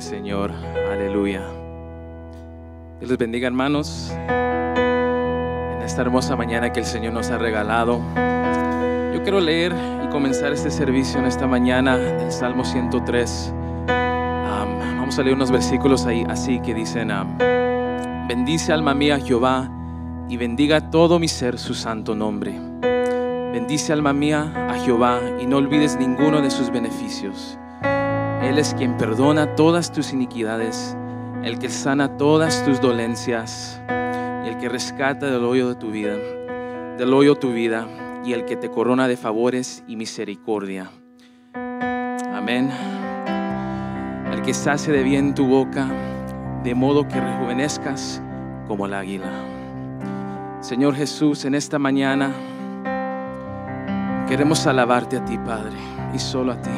Señor, aleluya. Dios les bendiga, hermanos, en esta hermosa mañana que el Señor nos ha regalado. Yo quiero leer y comenzar este servicio en esta mañana del Salmo 103. Vamos a leer unos versículos ahí así que dicen: bendice alma mía Jehová, y bendiga todo mi ser su santo nombre. Bendice alma mía a Jehová, y no olvides ninguno de sus beneficios. Él es quien perdona todas tus iniquidades, el que sana todas tus dolencias, y el que rescata del hoyo tu vida, y el que te corona de favores y misericordia. Amén. El que sacie de bien tu boca, de modo que rejuvenezcas como el águila. Señor Jesús, en esta mañana queremos alabarte a ti, Padre, y solo a ti.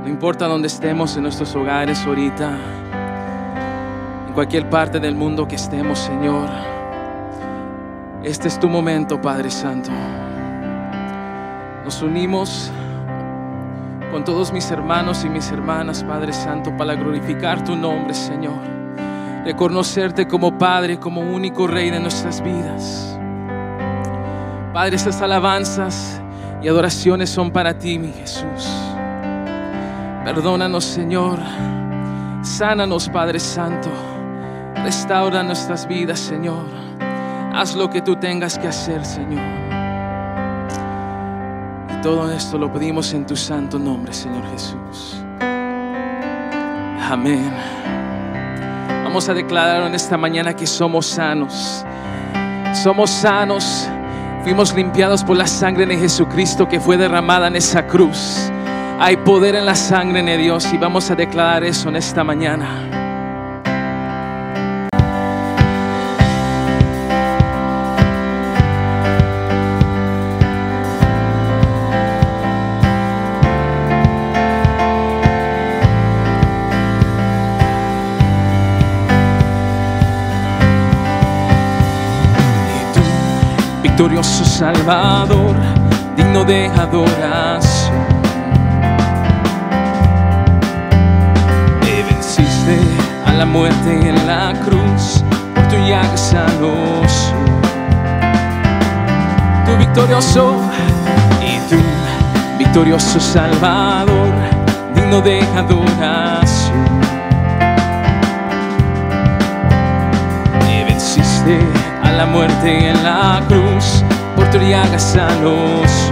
No importa dónde estemos en nuestros hogares ahorita, en cualquier parte del mundo que estemos, Señor, este es tu momento, Padre Santo. Nos unimos con todos mis hermanos y mis hermanas, Padre Santo, para glorificar tu nombre, Señor. Reconocerte como Padre, como único Rey de nuestras vidas. Padre, estas alabanzas y adoraciones son para ti, mi Jesús. Perdónanos, Señor. Sánanos, Padre Santo. Restaura nuestras vidas, Señor. Haz lo que tú tengas que hacer, Señor. Y todo esto lo pedimos en tu santo nombre, Señor Jesús. Amén. Vamos a declarar en esta mañana que somos sanos. Somos sanos. Fuimos limpiados por la sangre de Jesucristo que fue derramada en esa cruz. Hay poder en la sangre de Dios y vamos a declarar eso en esta mañana. Y tú, victorioso Salvador, digno de adoración, a la muerte en la cruz, por tu llaga sanos. Tú victorioso, y tú victorioso Salvador, digno de adoración. Y venciste a la muerte en la cruz, por tu llaga sanos.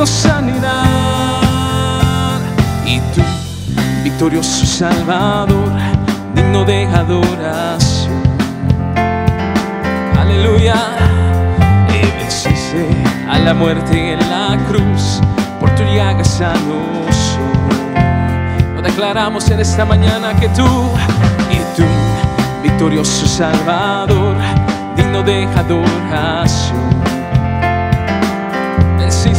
Sanidad. Y tú, victorioso Salvador, digno de adoración. Aleluya. Y venciste a la muerte en la cruz, por tu llaga sanos. Lo declaramos en esta mañana que tú, y tú, victorioso Salvador, digno de adoración.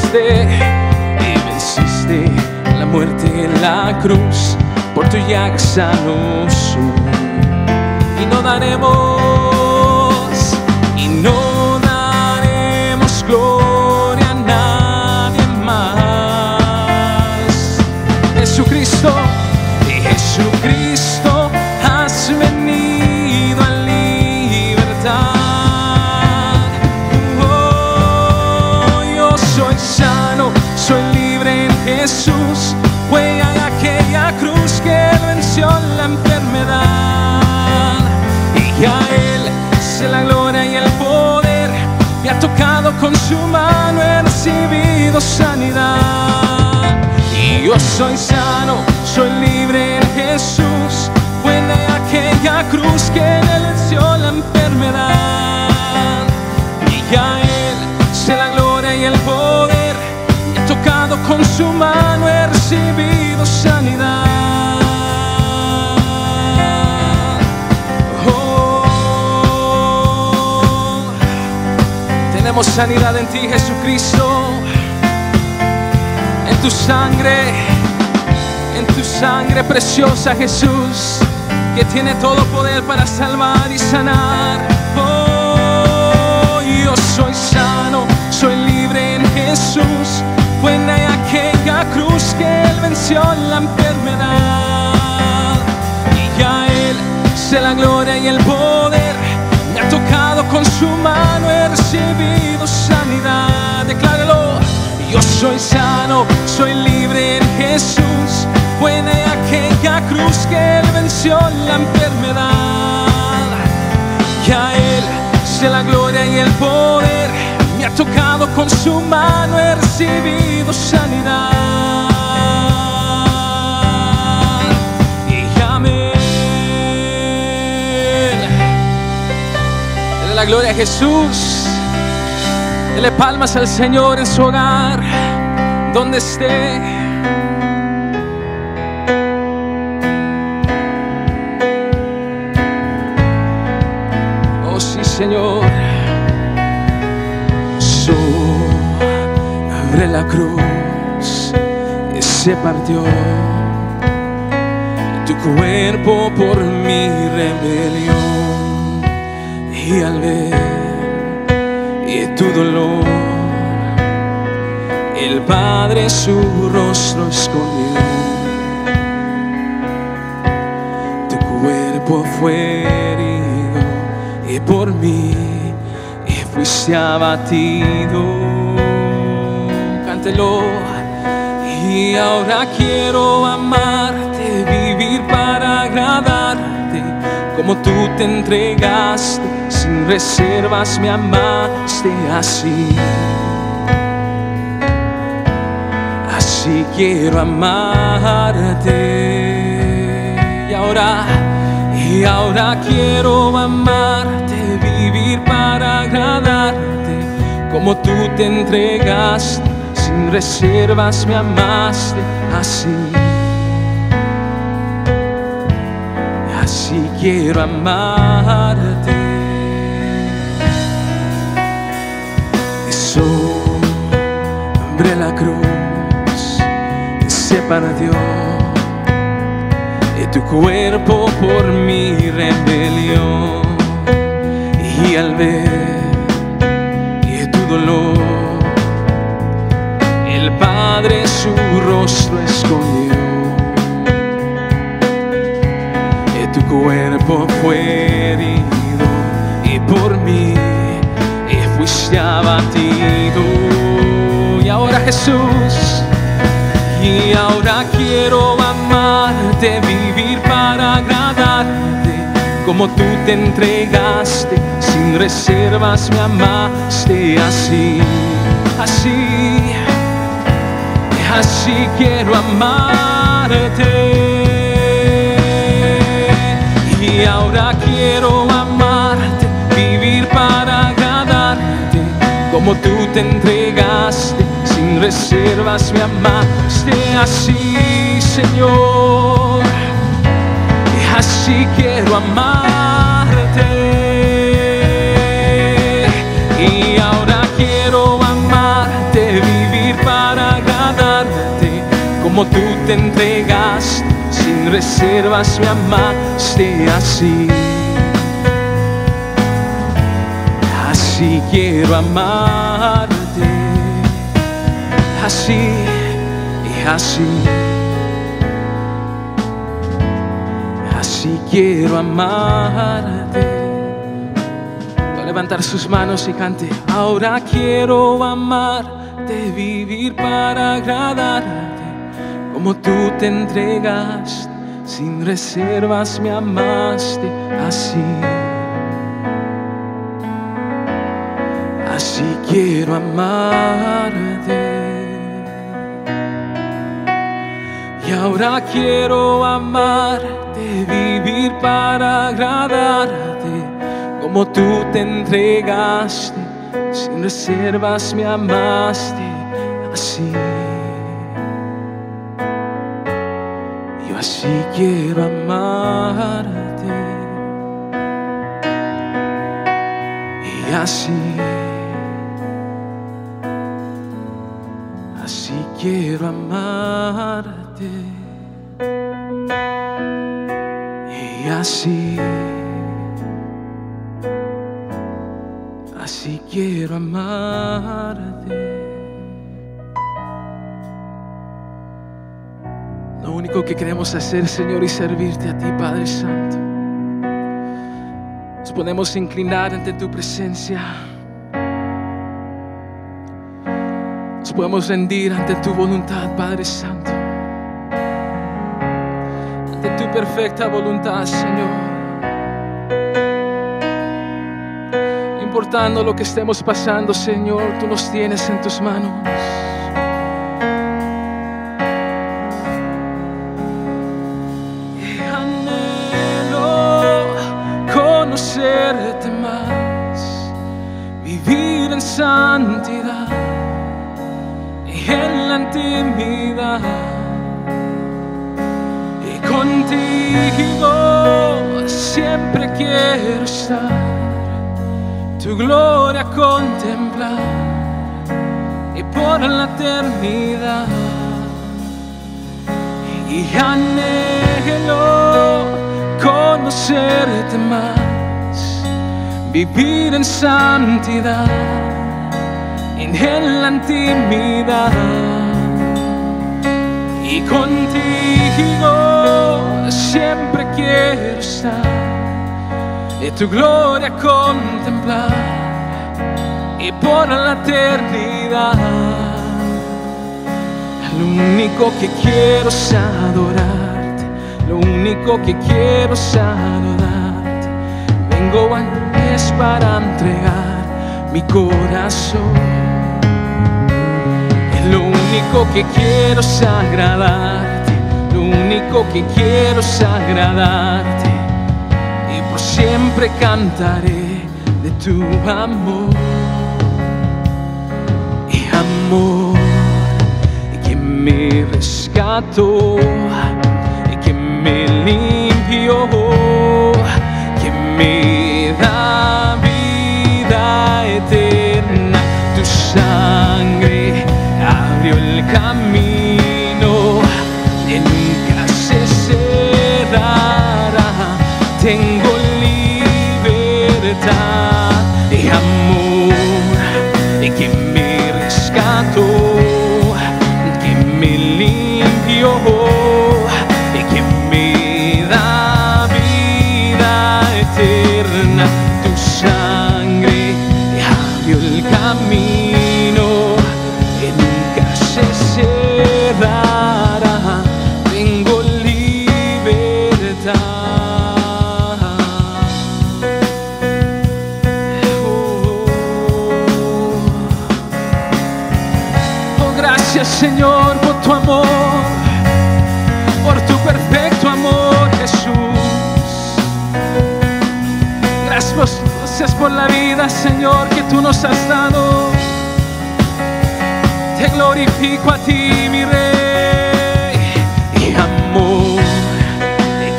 Y venciste a la muerte en la cruz, por tu llaga sanos. Y no daremos gloria a nadie más. Jesucristo, has venido a libertad. Soy libre en Jesús, fue en aquella cruz que venció la enfermedad. Y a Él se la gloria y el poder, me ha tocado con su mano, he recibido sanidad. Y yo soy sano, soy libre en Jesús, fue en aquella cruz que venció la enfermedad. Y a Él Tenemos sanidad en ti, Jesucristo. En tu sangre preciosa, Jesús, que tiene todo poder para salvar y sanar. Oh, yo soy sano, soy libre en Jesús. Fue en aquella cruz que Él venció la enfermedad. Y a Él sea la gloria y el poder. Me ha tocado con su mano, he recibido sanidad. Decláralo. Yo soy sano, soy libre en Jesús. Fue en aquella cruz que Él venció la enfermedad. Y a Él sea la gloria y el poder. Me ha tocado con su mano, he recibido sanidad. Y amén. Dele la gloria a Jesús. Dele palmas al Señor en su hogar, donde esté. Oh sí, Señor. Sobre la cruz se partió tu cuerpo por mi rebelión, y al ver tu dolor, el Padre su rostro escondió. Tu cuerpo fue herido y por mí fuiste abatido. Cántelo. Y ahora quiero amarte, vivir para agradarte, como tú te entregaste, sin reservas me amaste así. Así quiero amarte. Y ahora quiero amarte, vivir para agradarte, como tú te entregaste, sin reservas me amaste así. Así quiero amarte. Sobre la cruz se partió tu cuerpo por mi rebelión, y al ver tu dolor, el Padre su rostro escondió. Tu cuerpo fue herido y por mí fuiste abatido. Y ahora, Jesús, y ahora quiero amarte, vivir para agradarte, como tú te entregaste, sin reservas me amaste así. Así quiero amarte. Y ahora quiero amarte, vivir para agradarte, como tú te entregaste, sin reservas me amaste así, Señor. Así quiero amarte. Y ahora quiero amarte, vivir para agradarte, como tú te entregaste, sin reservas me amaste así. Así quiero amarte. Así y así. Así quiero amarte. Voy a levantar sus manos y cante. Ahora quiero amarte, vivir para agradarte, como tú te entregaste, sin reservas me amaste así. Así quiero amarte. Y ahora quiero amarte, vivir para agradarte, como tú te entregaste, sin reservas me amaste así. Yo así quiero amarte. Y así quiero amarte, y así quiero amarte. Lo único que queremos hacer, Señor, es servirte a ti, Padre Santo. Nos podemos inclinar ante tu presencia. Nos podemos rendir ante tu voluntad, Padre Santo. Ante tu perfecta voluntad, Señor. No importando lo que estemos pasando, Señor, tú nos tienes en tus manos. Conocerte más, vivir en santidad y en la intimidad, y contigo siempre quiero estar, tu gloria contemplar y por la eternidad, y anhelo conocerte más, vivir en santidad, en la intimidad, y contigo siempre quiero estar, y tu gloria contemplar, y por la eternidad. Lo único que quiero es adorarte, lo único que quiero es adorarte. Vengo a es para entregar mi corazón. Lo único que quiero es agradarte, lo único que quiero es agradarte, y por siempre cantaré de tu amor. Y amor que me rescató, y que me limpió, que me da vida eterna. Tu sangre abrió el camino que nunca se cerrará. Tengo libertad y amor que me rescató, que me limpió, que me da vida eterna. Tu sangre abrió el camino que nunca se cerrará. Tengo libertad. Oh, gracias, Señor, por tu amor, por tu perfecto amor, Jesús. Gracias por la vida, Señor, que tú nos has dado. Te glorifico a ti, mi Rey. Y amor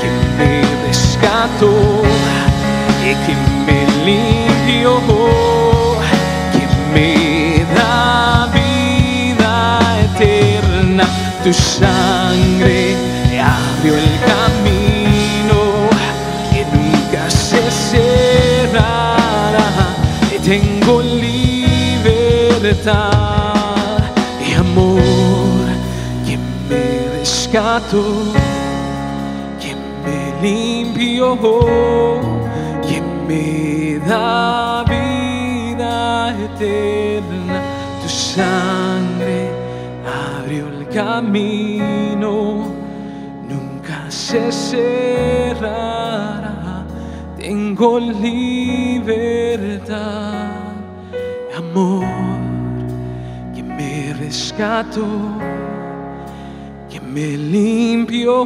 que me rescató, que me limpió, que me da vida eterna. Tu sangre abrió el camino que nunca se cerrará. Tengo libertad y amor que me rescató, que me limpió, que me da vida eterna. Tu sangre abrió el camino, nunca se cerrará. Tengo libertad, amor que me rescató, que me limpió,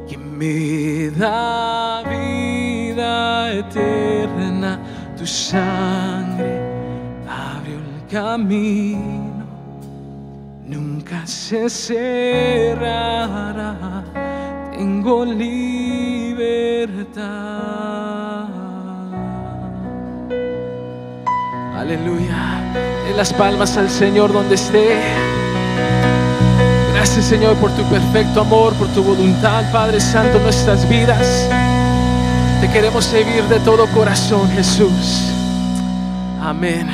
que me da vida eterna. Tu sangre abrió el camino, nunca se cerrará. Tengo libertad. Aleluya. En las palmas al Señor donde esté. Gracias, Señor, por tu perfecto amor, por tu voluntad, Padre Santo, en nuestras vidas. Te queremos servir de todo corazón, Jesús. Amén.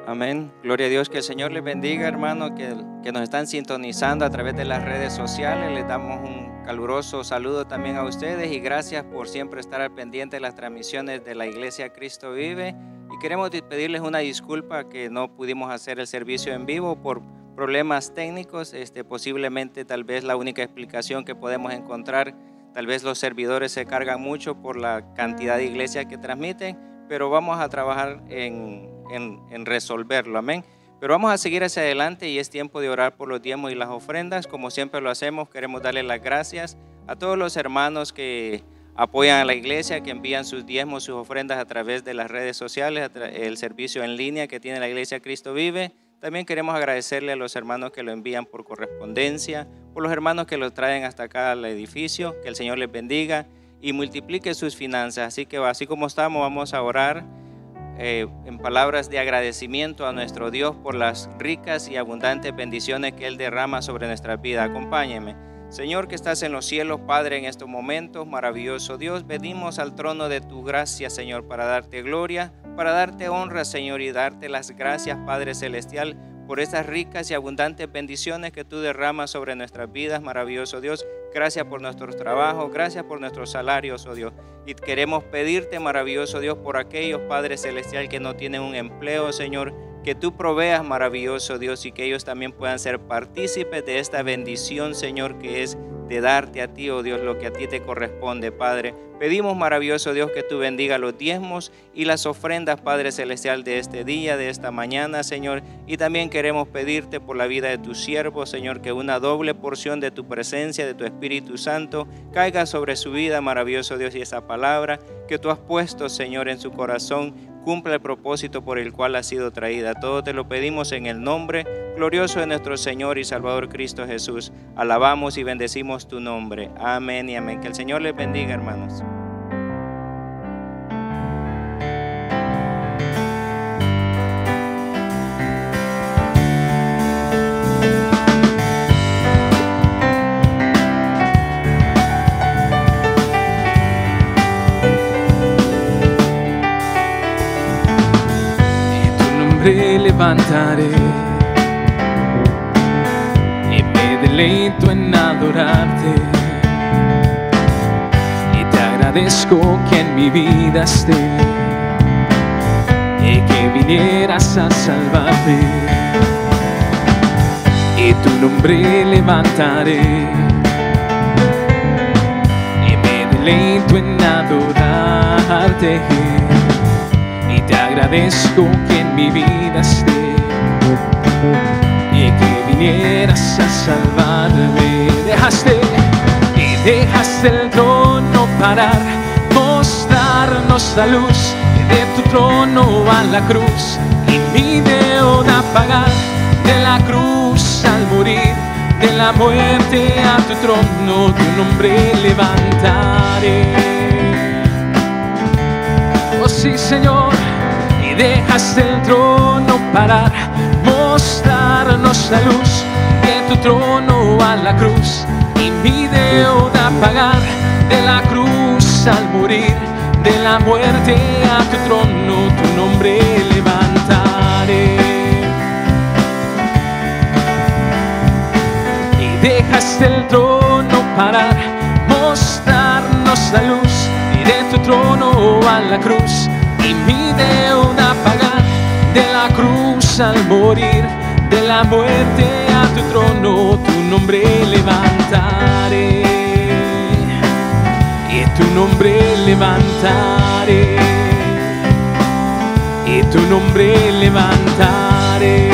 Amén. Gloria a Dios. Que el Señor les bendiga, hermano, que nos están sintonizando a través de las redes sociales. Les damos un caluroso saludo también a ustedes y gracias por siempre estar al pendiente de las transmisiones de la Iglesia Cristo Vive. Y queremos pedirles una disculpa que no pudimos hacer el servicio en vivo por problemas técnicos. Posiblemente tal vez la única explicación que podemos encontrar, tal vez los servidores se cargan mucho por la cantidad de iglesias que transmiten, pero vamos a trabajar en resolverlo, amén. Pero vamos a seguir hacia adelante y es tiempo de orar por los diezmos y las ofrendas. Como siempre lo hacemos, queremos darle las gracias a todos los hermanos que apoyan a la iglesia, que envían sus diezmos, sus ofrendas a través de las redes sociales, el servicio en línea que tiene la Iglesia Cristo Vive. También queremos agradecerle a los hermanos que lo envían por correspondencia, por los hermanos que lo traen hasta acá al edificio. Que el Señor les bendiga y multiplique sus finanzas. Así que así como estamos, vamos a orar en palabras de agradecimiento a nuestro Dios por las ricas y abundantes bendiciones que Él derrama sobre nuestras vidas. Acompáñenme. Señor que estás en los cielos, Padre, en estos momentos, maravilloso Dios, venimos al trono de tu gracia, Señor, para darte gloria, para darte honra, Señor, y darte las gracias, Padre Celestial, por esas ricas y abundantes bendiciones que tú derramas sobre nuestras vidas, maravilloso Dios. Gracias por nuestros trabajos, gracias por nuestros salarios, oh Dios. Y queremos pedirte, maravilloso Dios, por aquellos, Padre Celestial, que no tienen un empleo, Señor, que tú proveas, maravilloso Dios, y que ellos también puedan ser partícipes de esta bendición, Señor, que es de darte a ti, oh Dios, lo que a ti te corresponde, Padre. Pedimos, maravilloso Dios, que tú bendiga los diezmos y las ofrendas, Padre Celestial, de este día, de esta mañana, Señor. Y también queremos pedirte por la vida de tus siervos, Señor, que una doble porción de tu presencia, de tu Espíritu Santo, caiga sobre su vida, maravilloso Dios, y esa palabra que tú has puesto, Señor, en su corazón, cumpla el propósito por el cual ha sido traída. Todo te lo pedimos en el nombre glorioso de nuestro Señor y Salvador Cristo Jesús. Alabamos y bendecimos tu nombre. Amén y amén. Que el Señor les bendiga, hermanos. Levantaré y me deleito en adorarte y te agradezco que en mi vida esté y que vinieras a salvarme y tu nombre levantaré y me deleito en adorarte. Te agradezco que en mi vida esté y que vinieras a salvarme. Dejaste el trono para mostrarnos la luz de tu trono a la cruz y mi deuda pagar, de la cruz al morir, de la muerte a tu trono, tu nombre levantaré. Oh sí, Señor. Dejaste el trono para mostrarnos la luz de tu trono a la cruz y mi deuda pagar, de la cruz al morir, de la muerte a tu trono, tu nombre levantaré. Y dejaste el trono para mostrarnos la luz y de tu trono a la cruz y mi deuda pagar, de la cruz al morir, de la muerte a tu trono, tu nombre levantaré. Y tu nombre levantaré. Y tu nombre levantaré.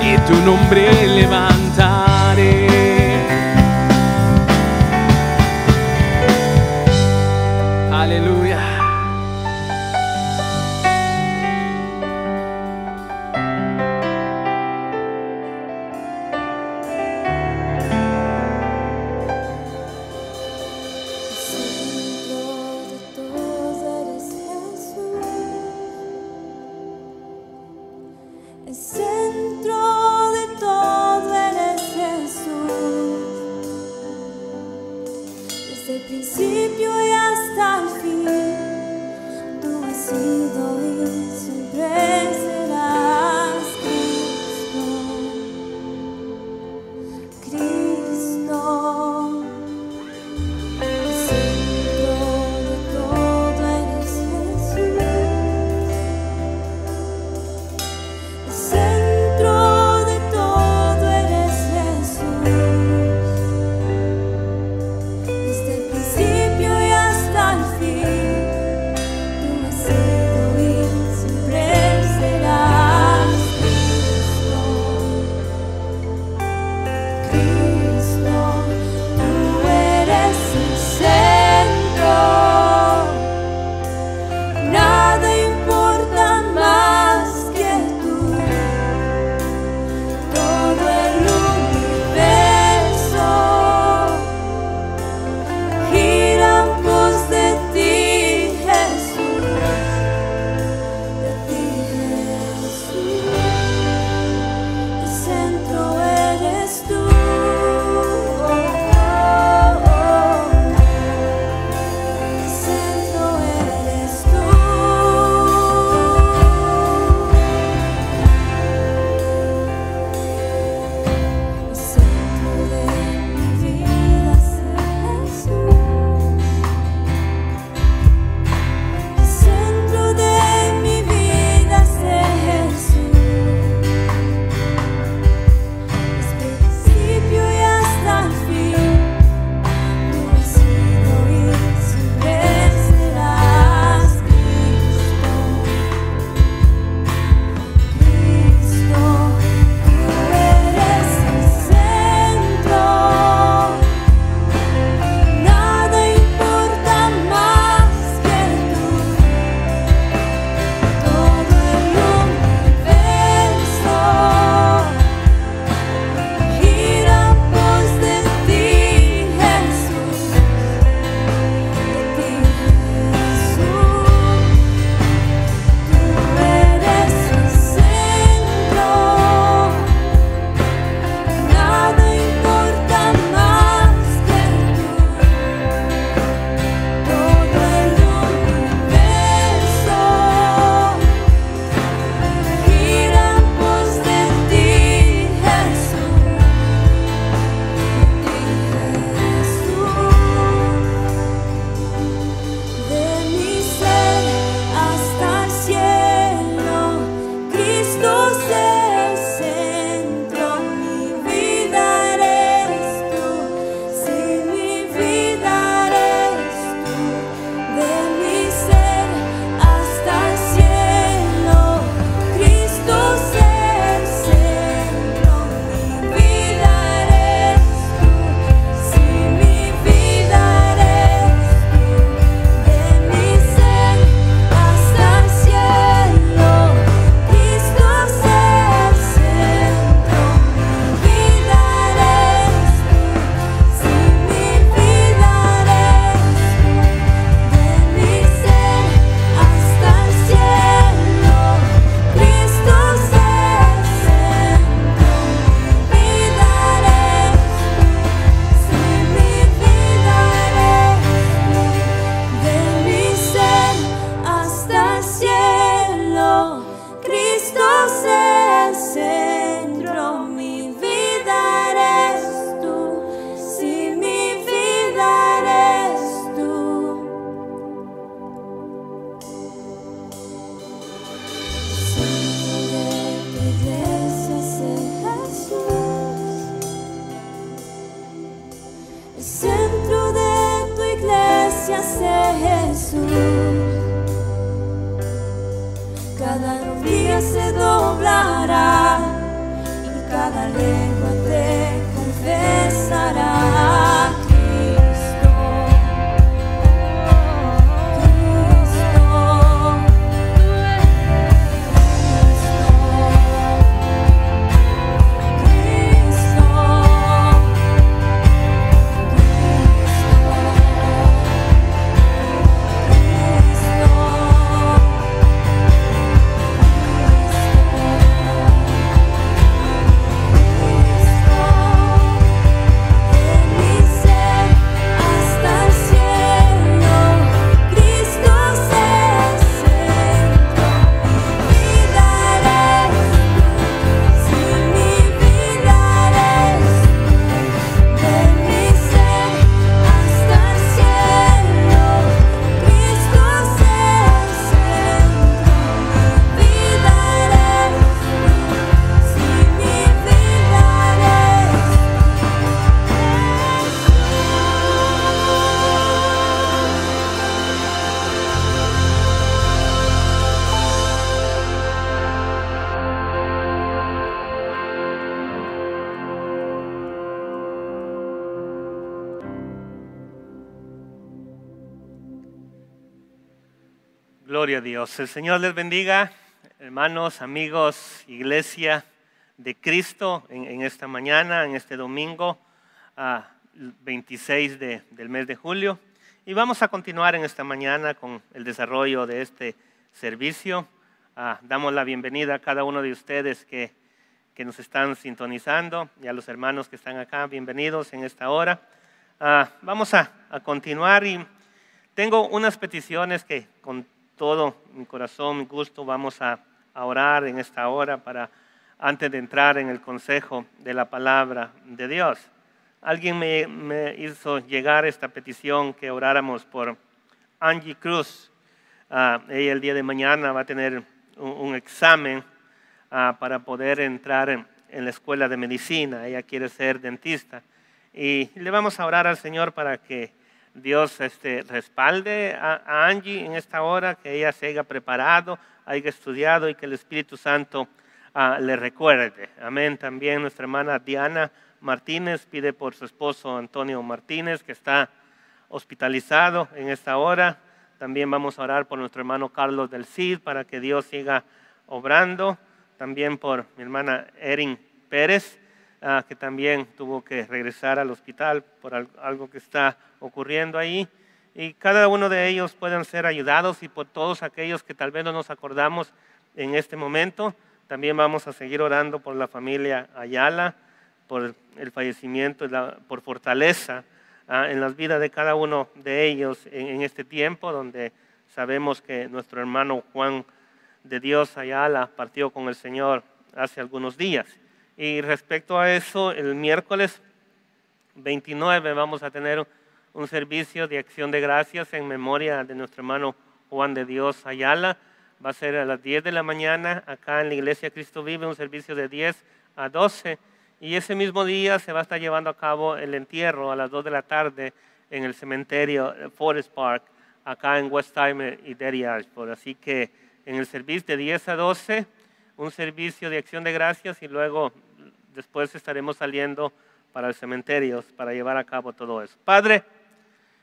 Y tu nombre levantaré. Aleluya. centro de todo eres Jesús. Desde el principio y hasta el fin, tú has sido y siempre serás Cristo. El centro de todo eres Jesús. El centro de todo eres Jesús. Desde el principio y hasta el fin, tú has sido y siempre serás. Gloria a Dios. El Señor les bendiga, hermanos, amigos, iglesia de Cristo, en esta mañana, en este domingo 26 del mes de julio. Y vamos a continuar en esta mañana con el desarrollo de este servicio. Damos la bienvenida a cada uno de ustedes que nos están sintonizando y a los hermanos que están acá, bienvenidos en esta hora. Vamos a continuar y tengo unas peticiones que con todo mi corazón, mi gusto, vamos a orar en esta hora antes de entrar en el consejo de la palabra de Dios. Alguien me hizo llegar esta petición que oráramos por Angie Cruz. Ella el día de mañana va a tener un examen para poder entrar en la escuela de medicina. Ella quiere ser dentista. Y le vamos a orar al Señor para que Dios respalde a Angie en esta hora, que ella se haya preparado, haya estudiado y que el Espíritu Santo le recuerde. Amén. También nuestra hermana Diana Martínez pide por su esposo Antonio Martínez, que está hospitalizado en esta hora. También vamos a orar por nuestro hermano Carlos del Cid para que Dios siga obrando. También por mi hermana Erin Pérez, que también tuvo que regresar al hospital por algo que está ocurriendo ahí. Y cada uno de ellos pueden ser ayudados, y por todos aquellos que tal vez no nos acordamos en este momento, también vamos a seguir orando por la familia Ayala, por el fallecimiento, por fortaleza en las vidas de cada uno de ellos en este tiempo, donde sabemos que nuestro hermano Juan de Dios Ayala partió con el Señor hace algunos días. Y respecto a eso, el miércoles 29 vamos a tener un servicio de acción de gracias en memoria de nuestro hermano Juan de Dios Ayala. Va a ser a las 10 de la mañana acá en la Iglesia Cristo Vive, un servicio de 10 a 12. Y ese mismo día se va a estar llevando a cabo el entierro a las 2 de la tarde en el cementerio Forest Park, acá en Westheimer y Derry Ashford. Así que en el servicio de 10 a 12, un servicio de acción de gracias, y luego después estaremos saliendo para el cementerio para llevar a cabo todo eso. Padre,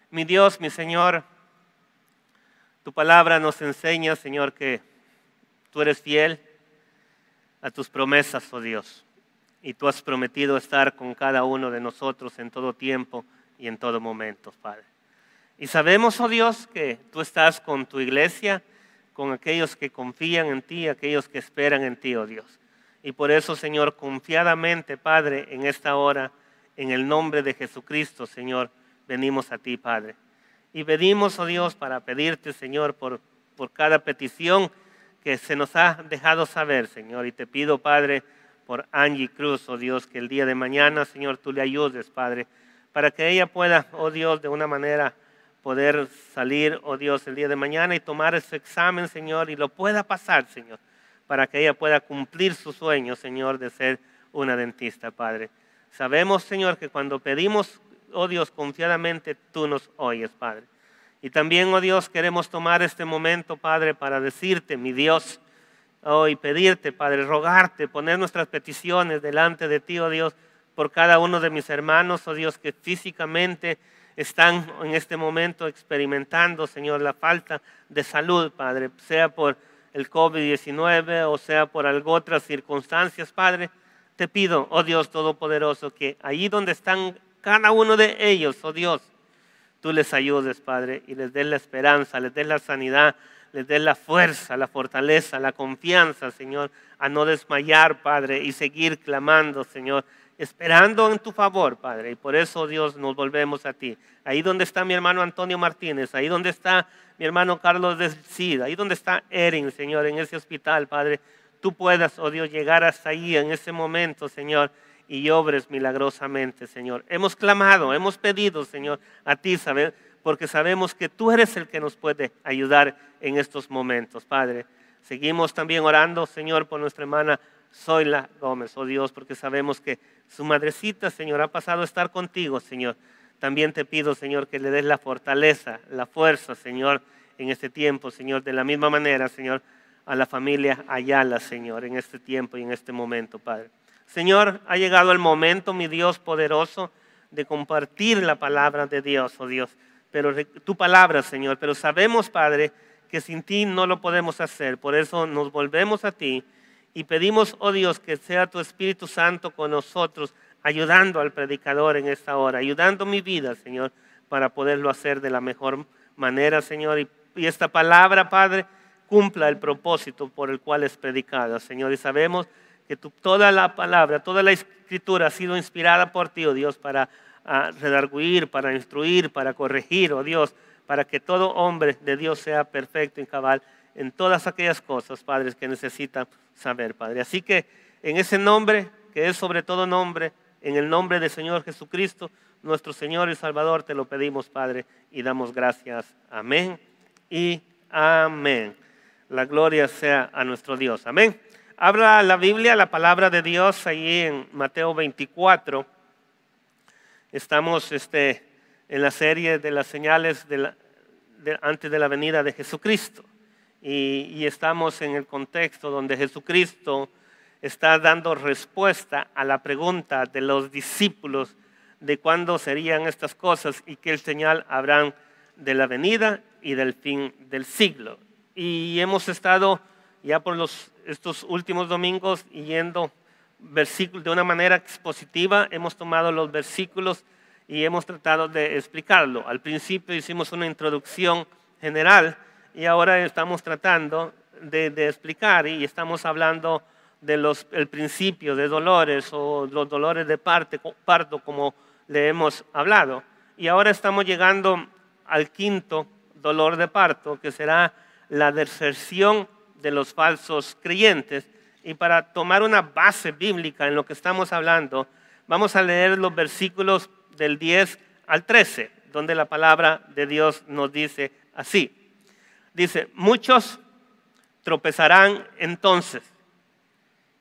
mi Dios, mi Señor, tu palabra nos enseña, Señor, que tú eres fiel a tus promesas, oh Dios, y tú has prometido estar con cada uno de nosotros en todo tiempo y en todo momento, Padre. Y sabemos, oh Dios, que tú estás con tu iglesia, con aquellos que confían en ti, aquellos que esperan en ti, oh Dios. Y por eso, Señor, confiadamente, Padre, en esta hora, en el nombre de Jesucristo, Señor, venimos a ti, Padre. Y venimos, oh Dios, para pedirte, Señor, por cada petición que se nos ha dejado saber, Señor. Y te pido, Padre, por Angie Cruz, oh Dios, que el día de mañana, Señor, tú le ayudes, Padre, para que ella pueda, oh Dios, de una manera poder salir, oh Dios, el día de mañana y tomar ese examen, Señor, y lo pueda pasar, Señor, para que ella pueda cumplir su sueño, Señor, de ser una dentista, Padre. Sabemos, Señor, que cuando pedimos, oh Dios, confiadamente, tú nos oyes, Padre. Y también, oh Dios, queremos tomar este momento, Padre, para decirte, mi Dios, y pedirte, Padre, rogarte, poner nuestras peticiones delante de ti, oh Dios, por cada uno de mis hermanos, oh Dios, que físicamente están en este momento experimentando, Señor, la falta de salud, Padre, sea por el COVID-19 o sea por algunas otras circunstancias, Padre. Te pido, oh Dios Todopoderoso, que allí donde están cada uno de ellos, oh Dios, tú les ayudes, Padre, y les des la esperanza, les des la sanidad, les des la fuerza, la fortaleza, la confianza, Señor, a no desmayar, Padre, y seguir clamando, Señor, esperando en tu favor, Padre. Y por eso, Dios, nos volvemos a ti. Ahí donde está mi hermano Antonio Martínez, ahí donde está mi hermano Carlos del Cid, ahí donde está Erin, Señor, en ese hospital, Padre, tú puedas, oh Dios, llegar hasta ahí en ese momento, Señor, y obres milagrosamente, Señor. Hemos clamado, hemos pedido, Señor, a ti, porque sabemos que tú eres el que nos puede ayudar en estos momentos, Padre. Seguimos también orando, Señor, por nuestra hermana Zoila Gómez, oh Dios, porque sabemos que su madrecita, Señor, ha pasado a estar contigo, Señor. También te pido, Señor, que le des la fortaleza, la fuerza, Señor, en este tiempo, Señor. De la misma manera, Señor, a la familia Ayala, Señor, en este tiempo y en este momento, Padre. Señor, ha llegado el momento, mi Dios poderoso, de compartir la palabra de Dios, oh Dios. Pero tu palabra, Señor. Pero sabemos, Padre, que sin ti no lo podemos hacer. Por eso nos volvemos a ti y pedimos, oh Dios, que sea tu Espíritu Santo con nosotros, ayudando al predicador en esta hora, ayudando mi vida, Señor, para poderlo hacer de la mejor manera, Señor. Y esta palabra, Padre, cumpla el propósito por el cual es predicada, Señor. Y sabemos que toda la palabra, toda la Escritura ha sido inspirada por ti, oh Dios, para redarguir, para instruir, para corregir, oh Dios, para que todo hombre de Dios sea perfecto y cabal en todas aquellas cosas, Padre, que necesita saber, Padre. Así que en ese nombre, que es sobre todo nombre, en el nombre del Señor Jesucristo, nuestro Señor y Salvador, te lo pedimos, Padre, y damos gracias. Amén y amén. La gloria sea a nuestro Dios. Amén. Abra la Biblia, la palabra de Dios, ahí en Mateo 24. Estamos en la serie de las señales antes de la venida de Jesucristo. Y estamos en el contexto donde Jesucristo está dando respuesta a la pregunta de los discípulos de cuándo serían estas cosas y qué señal habrán de la venida y del fin del siglo. Y hemos estado ya por estos últimos domingos yendo versículos de una manera expositiva. Hemos tomado los versículos y hemos tratado de explicarlo. Al principio hicimos una introducción general y ahora estamos tratando de explicar y estamos hablando del principio de dolores o los dolores de parto como le hemos hablado. Y ahora estamos llegando al quinto dolor de parto, que será la deserción de los falsos creyentes. Y para tomar una base bíblica en lo que estamos hablando, vamos a leer los versículos del 10 al 13, donde la palabra de Dios nos dice así. Dice, muchos tropezarán entonces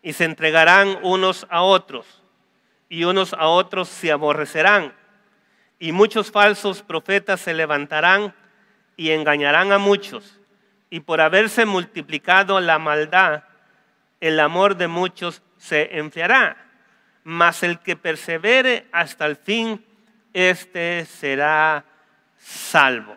y se entregarán unos a otros, y unos a otros se aborrecerán, y muchos falsos profetas se levantarán y engañarán a muchos, y por haberse multiplicado la maldad, el amor de muchos se enfriará, mas el que persevere hasta el fin, este será salvo.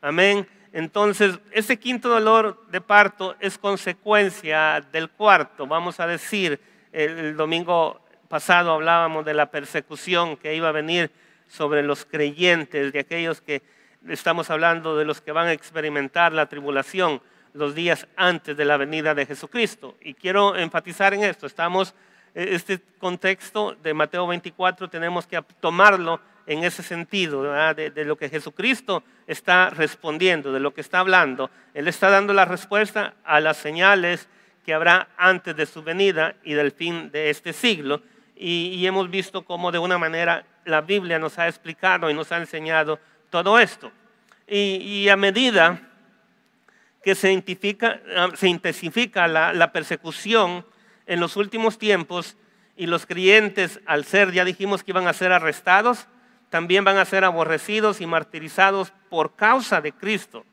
Amén. Entonces, ese quinto dolor de parto es consecuencia del cuarto. Vamos a decir, el domingo pasado hablábamos de la persecución que iba a venir sobre los creyentes, de aquellos que estamos hablando de los que van a experimentar la tribulación los días antes de la venida de Jesucristo. Y quiero enfatizar en esto, este contexto de Mateo 24 tenemos que tomarlo en ese sentido, de lo que Jesucristo está respondiendo, de lo que está hablando. Él está dando la respuesta a las señales que habrá antes de su venida y del fin de este siglo. Y hemos visto cómo de una manera la Biblia nos ha explicado y nos ha enseñado todo esto. Y a medida que se intensifica la persecución en los últimos tiempos, y los creyentes, ya dijimos que iban a ser arrestados, también van a ser aborrecidos y martirizados por causa de Cristo.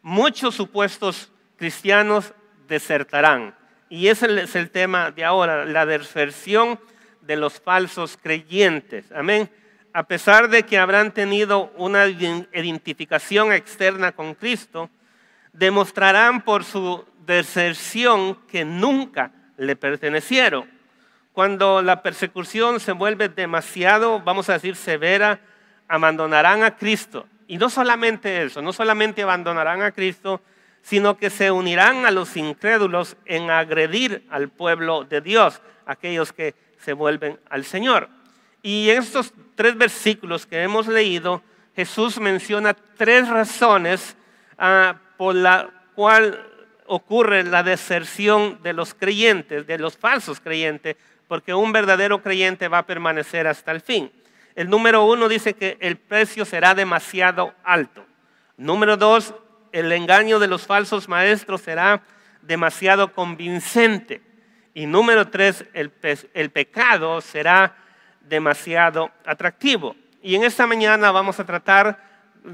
Muchos supuestos cristianos desertarán. Y ese es el tema de ahora, la deserción de los falsos creyentes. Amén. A pesar de que habrán tenido una identificación externa con Cristo, demostrarán por su deserción que nunca le pertenecieron. Cuando la persecución se vuelve demasiado, vamos a decir, severa, abandonarán a Cristo. Y no solamente eso, no solamente abandonarán a Cristo, sino que se unirán a los incrédulos en agredir al pueblo de Dios, aquellos que se vuelven al Señor. Y en estos 3 versículos que hemos leído, Jesús menciona 3 razones por la cual ocurre la deserción de los creyentes, de los falsos creyentes, porque un verdadero creyente va a permanecer hasta el fin. El número 1 dice que el precio será demasiado alto. Número 2, el engaño de los falsos maestros será demasiado convincente. Y número 3, el pecado será demasiado atractivo. Y en esta mañana vamos a tratar,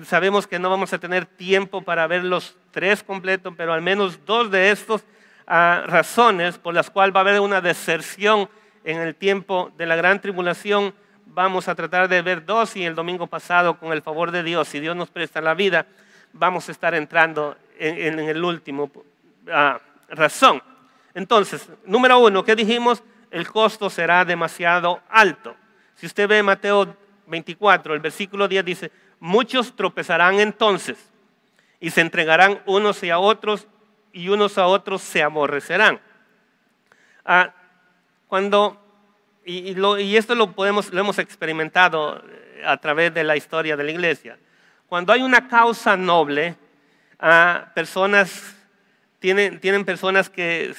sabemos que no vamos a tener tiempo para ver los 3 completos, pero al menos 2 de estos razones por las cuales va a haber una deserción en el tiempo de la gran tribulación. Vamos a tratar de ver 2 y el domingo pasado, con el favor de Dios, si Dios nos presta la vida, vamos a estar entrando en el último razón. Entonces, número 1, ¿qué dijimos? El costo será demasiado alto. Si usted ve Mateo 24, el versículo 10 dice, muchos tropezarán entonces y se entregarán unos a otros y unos a otros se aborrecerán. Y esto lo hemos experimentado a través de la historia de la iglesia. Cuando hay una causa noble, tienen personas que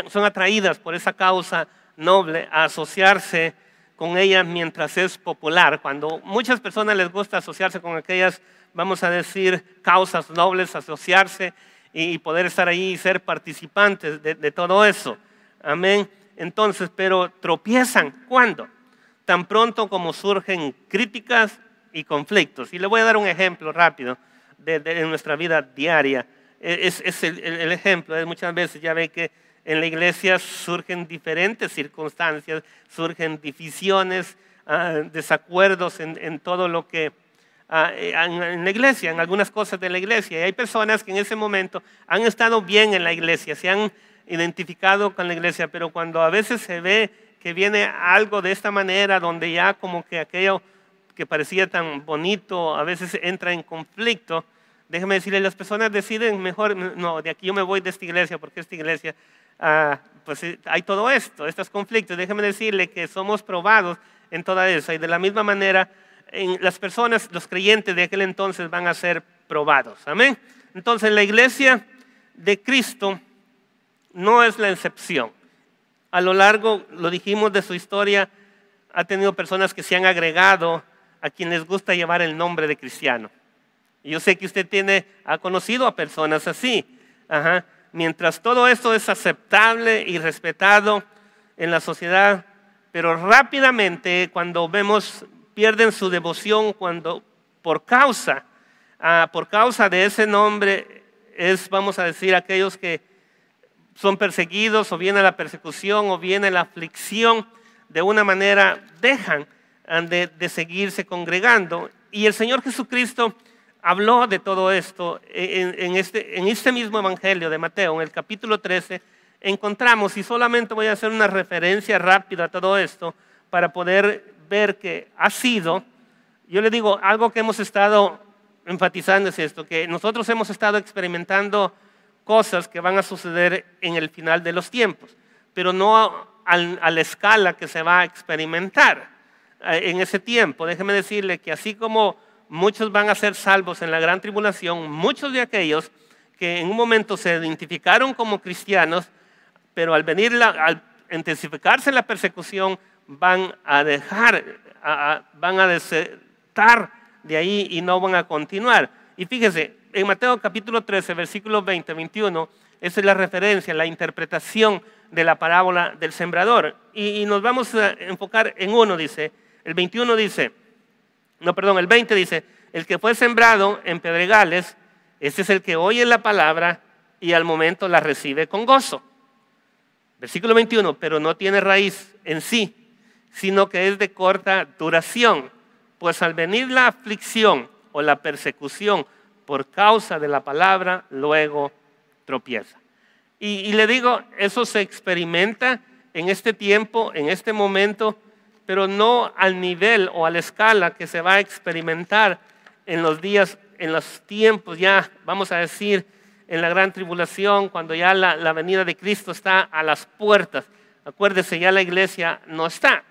son atraídas por esa causa noble a asociarse con ella mientras es popular. Cuando muchas personas les gusta asociarse con aquellas, vamos a decir, causas nobles, asociarse y poder estar ahí y ser participantes de todo eso. Amén. Entonces, pero tropiezan. ¿Cuándo? Tan pronto como surgen críticas y conflictos. Y le voy a dar un ejemplo rápido de nuestra vida diaria. Es el ejemplo. Muchas veces ya ve que en la iglesia surgen diferentes circunstancias, surgen divisiones, desacuerdos en todo lo que en la iglesia, en algunas cosas de la iglesia. Y hay personas que en ese momento han estado bien en la iglesia, se han identificado con la iglesia, pero cuando a veces se ve que viene algo de esta manera, donde ya como que aquello que parecía tan bonito a veces entra en conflicto, déjeme decirle, las personas deciden mejor, no, de aquí yo me voy de esta iglesia, porque esta iglesia, pues hay todo esto, estos conflictos. Déjeme decirle que somos probados en toda esa, y de la misma manera las personas, los creyentes de aquel entonces van a ser probados. Amén. Entonces la iglesia de Cristo no es la excepción. A lo largo, lo dijimos, de su historia, ha tenido personas que se han agregado a quien les gusta llevar el nombre de cristiano. Y yo sé que usted ha conocido a personas así. Mientras todo esto es aceptable y respetado en la sociedad, pero rápidamente cuando vemos, pierden su devoción cuando por causa de ese nombre vamos a decir, aquellos que son perseguidos, o viene la persecución, o viene la aflicción, de una manera dejan de seguirse congregando. Y el Señor Jesucristo habló de todo esto en este mismo evangelio de Mateo, en el capítulo 13, encontramos, y solamente voy a hacer una referencia rápida a todo esto, para poder ver que ha sido, yo le digo, algo que hemos estado enfatizando es esto, que nosotros hemos estado experimentando cosas que van a suceder en el final de los tiempos, pero no a la escala que se va a experimentar en ese tiempo. Déjeme decirle que así como muchos van a ser salvos en la gran tribulación, muchos de aquellos que en un momento se identificaron como cristianos, pero al intensificarse la persecución, van a desertar de ahí y no van a continuar. Y fíjese, en Mateo capítulo 13, versículos 20, 21, esa es la referencia, la interpretación de la parábola del sembrador. Y nos vamos a enfocar en uno, dice, el 20 dice, el que fue sembrado en pedregales, este es el que oye la palabra y al momento la recibe con gozo. Versículo 21, pero no tiene raíz en sí, sino que es de corta duración, pues al venir la aflicción o la persecución por causa de la palabra, luego tropieza. Y le digo, eso se experimenta en este tiempo, en este momento, pero no al nivel o a la escala que se va a experimentar en los días, en los tiempos ya, vamos a decir, en la gran tribulación, cuando ya la venida de Cristo está a las puertas. Acuérdese, ya la iglesia no está.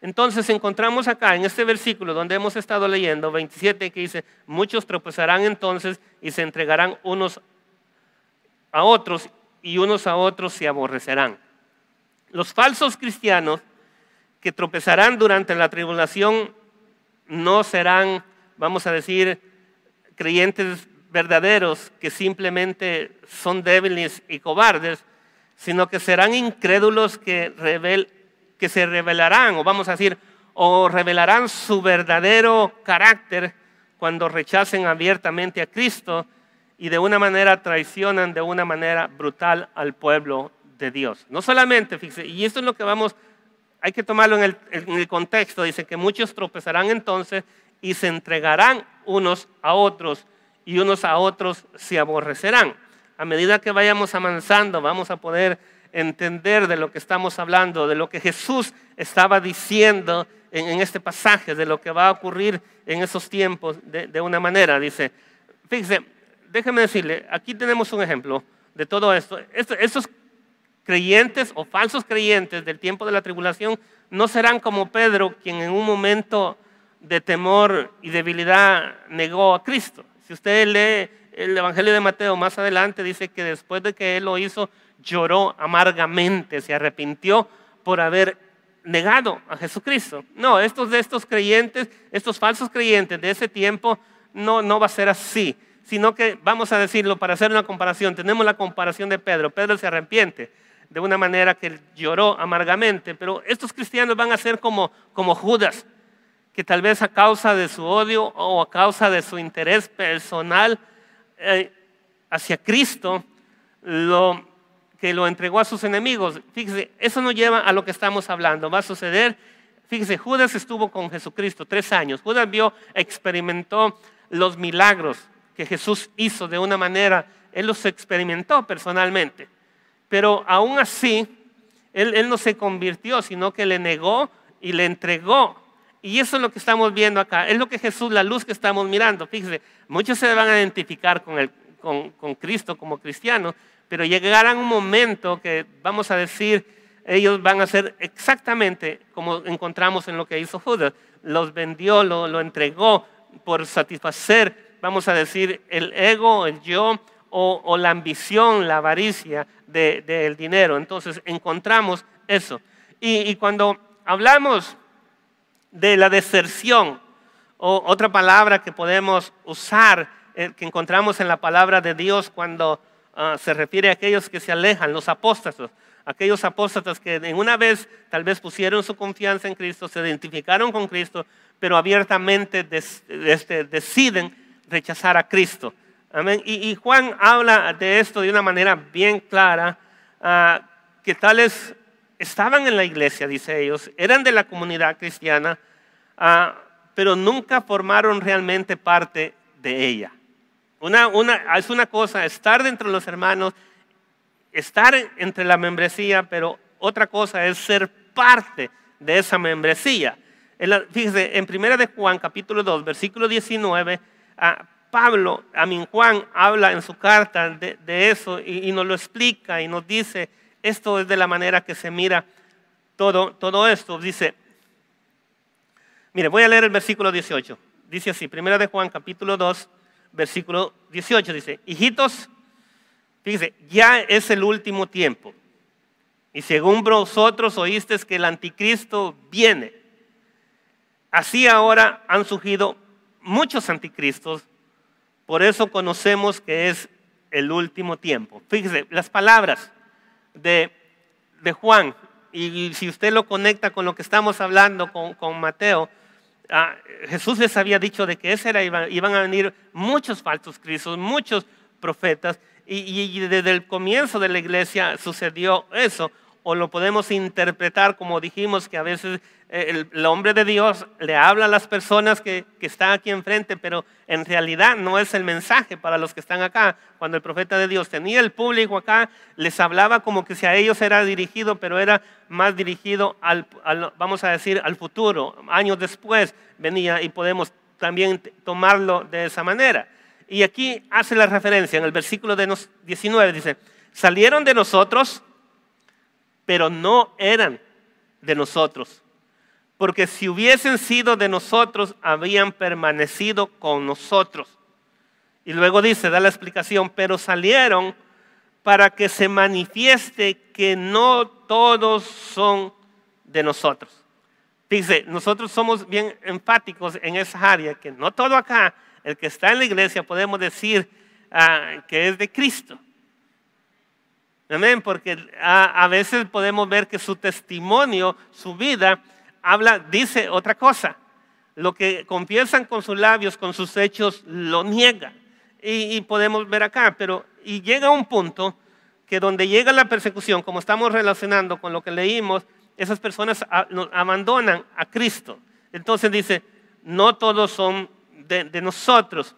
Entonces encontramos acá en este versículo donde hemos estado leyendo, 27, que dice, muchos tropezarán entonces y se entregarán unos a otros y unos a otros se aborrecerán. Los falsos cristianos que tropezarán durante la tribulación no serán, vamos a decir, creyentes verdaderos que simplemente son débiles y cobardes, sino que serán incrédulos que se revelarán, o vamos a decir, o revelarán su verdadero carácter cuando rechacen abiertamente a Cristo y de una manera traicionan de una manera brutal al pueblo de Dios. No solamente, fíjese, y esto es lo que hay que tomarlo en el contexto, dice que muchos tropezarán entonces y se entregarán unos a otros y unos a otros se aborrecerán. A medida que vayamos avanzando, vamos a poder entender de lo que estamos hablando, de lo que Jesús estaba diciendo en este pasaje, de lo que va a ocurrir en esos tiempos de una manera. Dice, fíjese, déjeme decirle, aquí tenemos un ejemplo de todo esto. Estos creyentes o falsos creyentes del tiempo de la tribulación no serán como Pedro, quien en un momento de temor y debilidad negó a Cristo. Si usted lee el Evangelio de Mateo más adelante, dice que después de que él lo hizo, lloró amargamente, se arrepintió por haber negado a Jesucristo. No, estos creyentes, estos falsos creyentes de ese tiempo, no va a ser así, sino que, vamos a decirlo, para hacer una comparación, tenemos la comparación de Pedro. Pedro se arrepiente de una manera que lloró amargamente, pero estos cristianos van a ser como Judas, que tal vez a causa de su odio o a causa de su interés personal hacia Cristo, que lo entregó a sus enemigos. Fíjese, eso nos lleva a lo que estamos hablando. Va a suceder, fíjese, Judas estuvo con Jesucristo 3 años. Judas experimentó los milagros que Jesús hizo de una manera, él los experimentó personalmente. Pero aún así, él no se convirtió, sino que le negó y le entregó. Y eso es lo que estamos viendo acá. Es lo que Jesús, la luz que estamos mirando. Fíjese, muchos se van a identificar con Cristo como cristianos, pero llegará un momento que, vamos a decir, ellos van a ser exactamente como encontramos en lo que hizo Judas. Los vendió, lo entregó por satisfacer, vamos a decir, el ego, el yo, o la ambición, la avaricia del dinero. Entonces encontramos eso. Y cuando hablamos de la deserción, o otra palabra que podemos usar, que encontramos en la palabra de Dios cuando se refiere a aquellos que se alejan, los apóstatas, aquellos apóstatas que en una vez tal vez pusieron su confianza en Cristo, se identificaron con Cristo, pero abiertamente deciden rechazar a Cristo. Amén. Y Juan habla de esto de una manera bien clara, que tales estaban en la iglesia, dice ellos, eran de la comunidad cristiana, pero nunca formaron realmente parte de ella. Es una cosa estar dentro de los hermanos, estar entre la membresía, pero otra cosa es ser parte de esa membresía. Fíjese, en 1 de Juan, capítulo 2, versículo 19, Juan habla en su carta de eso y nos lo explica y nos dice, esto es de la manera que se mira todo esto. Dice, mire, voy a leer el versículo 18. Dice así, 1 de Juan, capítulo 2, versículo 18, dice, hijitos, fíjese, ya es el último tiempo. Y según vosotros oísteis que el anticristo viene, así ahora han surgido muchos anticristos, por eso conocemos que es el último tiempo. Fíjese, las palabras de Juan, y si usted lo conecta con lo que estamos hablando con Mateo, Jesús les había dicho de que iban a venir muchos falsos cristos, muchos profetas, y desde el comienzo de la iglesia sucedió eso. O lo podemos interpretar como dijimos, que a veces el hombre de Dios le habla a las personas que están aquí enfrente, pero en realidad no es el mensaje para los que están acá. Cuando el profeta de Dios tenía el público acá, les hablaba como que si a ellos era dirigido, pero era más dirigido vamos a decir, al futuro. Años después venía, y podemos también tomarlo de esa manera. Y aquí hace la referencia en el versículo 19, dice, salieron de nosotros, pero no eran de nosotros, porque si hubiesen sido de nosotros, habían permanecido con nosotros. Y luego dice, da la explicación, pero salieron para que se manifieste que no todos son de nosotros. Dice, nosotros somos bien enfáticos en esa área, que no todo acá, el que está en la iglesia, podemos decir que es de Cristo. Amén, porque a veces podemos ver que su testimonio, su vida, dice otra cosa. Lo que confiesan con sus labios, con sus hechos, lo niegan. Y podemos ver acá, y llega un punto que donde llega la persecución, como estamos relacionando con lo que leímos, esas personas abandonan a Cristo. Entonces dice, no todos son de nosotros.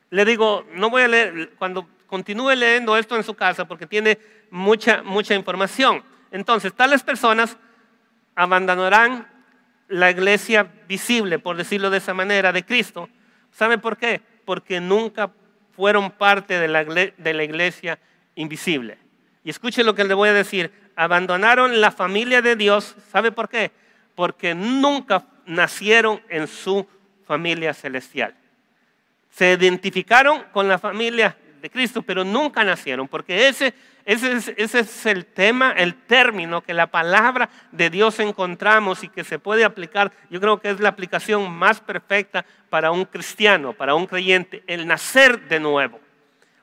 le digo, no voy a leer, cuando continúe leyendo esto en su casa porque tiene mucha información. Entonces, tales personas abandonarán la iglesia visible, por decirlo de esa manera, de Cristo. ¿Sabe por qué? Porque nunca fueron parte de la iglesia invisible. Y escuche lo que le voy a decir. Abandonaron la familia de Dios. ¿Sabe por qué? Porque nunca nacieron en su familia celestial. Se identificaron con la familia de Cristo, pero nunca nacieron, porque ese es el tema, el término que la palabra de Dios encontramos y que se puede aplicar. Yo creo que es la aplicación más perfecta para un cristiano, para un creyente, el nacer de nuevo,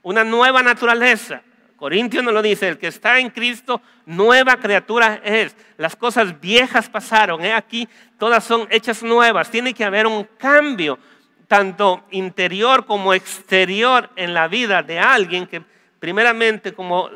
una nueva naturaleza. Corintios nos lo dice, el que está en Cristo, nueva criatura es. Las cosas viejas pasaron, aquí todas son hechas nuevas. Tiene que haber un cambio, tanto interior como exterior en la vida de alguien que primeramente, como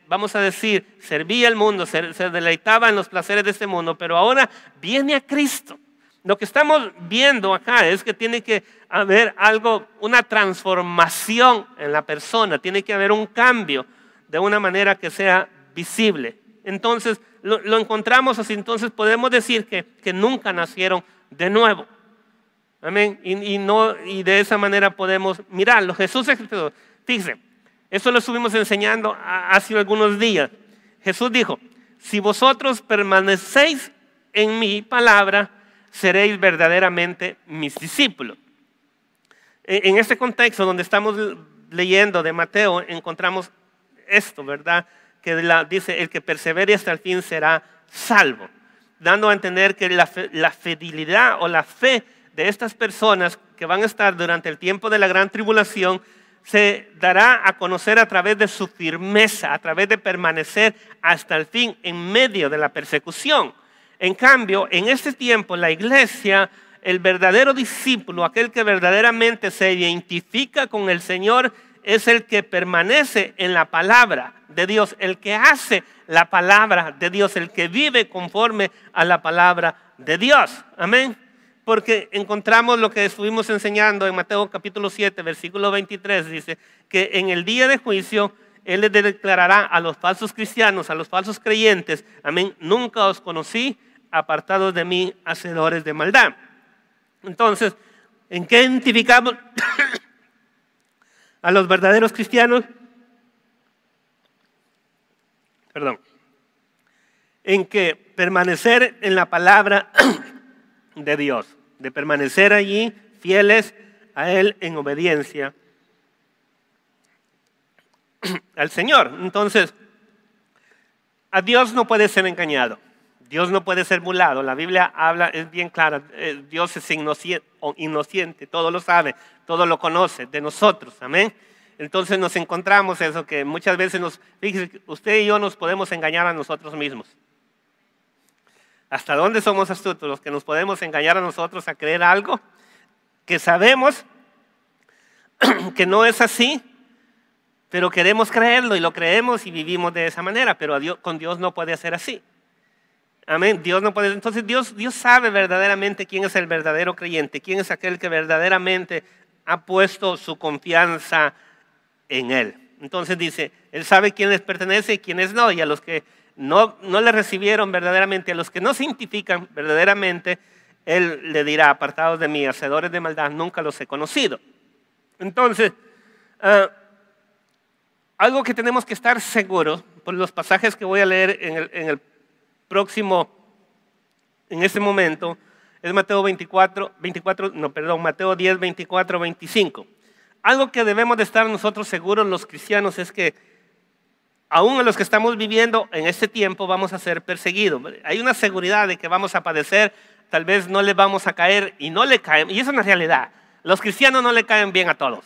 vamos a decir, servía al mundo, se deleitaba en los placeres de este mundo, pero ahora viene a Cristo. Lo que estamos viendo acá es que tiene que haber algo, una transformación en la persona, tiene que haber un cambio de una manera que sea visible. Entonces, lo encontramos así, entonces podemos decir que nunca nacieron de nuevo. Amén. Y de esa manera podemos mirarlo. Jesús explicó, fíjense, eso lo estuvimos enseñando hace algunos días. Jesús dijo, si vosotros permanecéis en mi palabra, seréis verdaderamente mis discípulos. En este contexto donde estamos leyendo de Mateo, encontramos esto, ¿verdad? Que dice, el que persevere hasta el fin será salvo. Dando a entender que la fidelidad o la fe de estas personas que van a estar durante el tiempo de la gran tribulación se dará a conocer a través de su firmeza, a través de permanecer hasta el fin en medio de la persecución. En cambio, en este tiempo la iglesia, el verdadero discípulo, aquel que verdaderamente se identifica con el Señor, es el que permanece en la palabra de Dios, el que hace la palabra de Dios, el que vive conforme a la palabra de Dios. Amén. Porque encontramos lo que estuvimos enseñando en Mateo capítulo 7, versículo 23, dice que en el día de juicio Él les declarará a los falsos cristianos, a los falsos creyentes, amén, nunca os conocí, apartados de mí, hacedores de maldad. Entonces, ¿en qué identificamos a los verdaderos cristianos? En que permanecer en la palabra de Dios, de permanecer allí fieles a Él en obediencia al Señor. Entonces, a Dios no puede ser engañado, Dios no puede ser burlado. La Biblia habla, es bien clara, Dios es inocente, todo lo sabe, todo lo conoce de nosotros, amén. Entonces nos encontramos eso que muchas veces fíjese, usted y yo nos podemos engañar a nosotros mismos. ¿Hasta dónde somos astutos los que nos podemos engañar a nosotros a creer algo que sabemos que no es así, pero queremos creerlo y lo creemos y vivimos de esa manera? Pero con Dios no puede ser así. Amén. Dios no puede. Entonces Dios sabe verdaderamente quién es el verdadero creyente, quién es aquel que verdaderamente ha puesto su confianza en Él. Entonces dice, Él sabe quién les pertenece y quiénes no, y a los que no le recibieron verdaderamente, a los que no se identifican verdaderamente, Él le dirá, apartados de mí, hacedores de maldad, nunca los he conocido. Entonces, algo que tenemos que estar seguros, por los pasajes que voy a leer en este momento, es Mateo 10, 24, 25. Algo que debemos de estar nosotros seguros los cristianos es que aún a los que estamos viviendo en este tiempo vamos a ser perseguidos. Hay una seguridad de que vamos a padecer, tal vez no le vamos a caer y no le caen. Y eso es una realidad. Los cristianos no le caen bien a todos.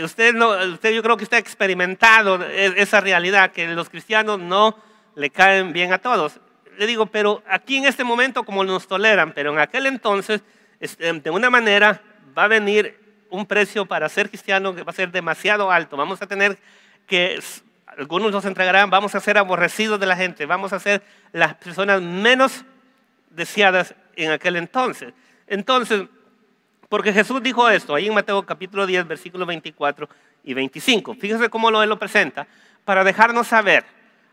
Usted yo creo que usted ha experimentado esa realidad, que los cristianos no le caen bien a todos. Le digo, pero aquí en este momento como nos toleran, pero en aquel entonces, de una manera, va a venir un precio para ser cristiano que va a ser demasiado alto. Vamos a tener que, algunos nos entregarán, vamos a ser aborrecidos de la gente, vamos a ser las personas menos deseadas en aquel entonces. Entonces, Porque Jesús dijo esto, ahí en Mateo capítulo 10, versículos 24 y 25. Fíjese cómo Él lo presenta, para dejarnos saber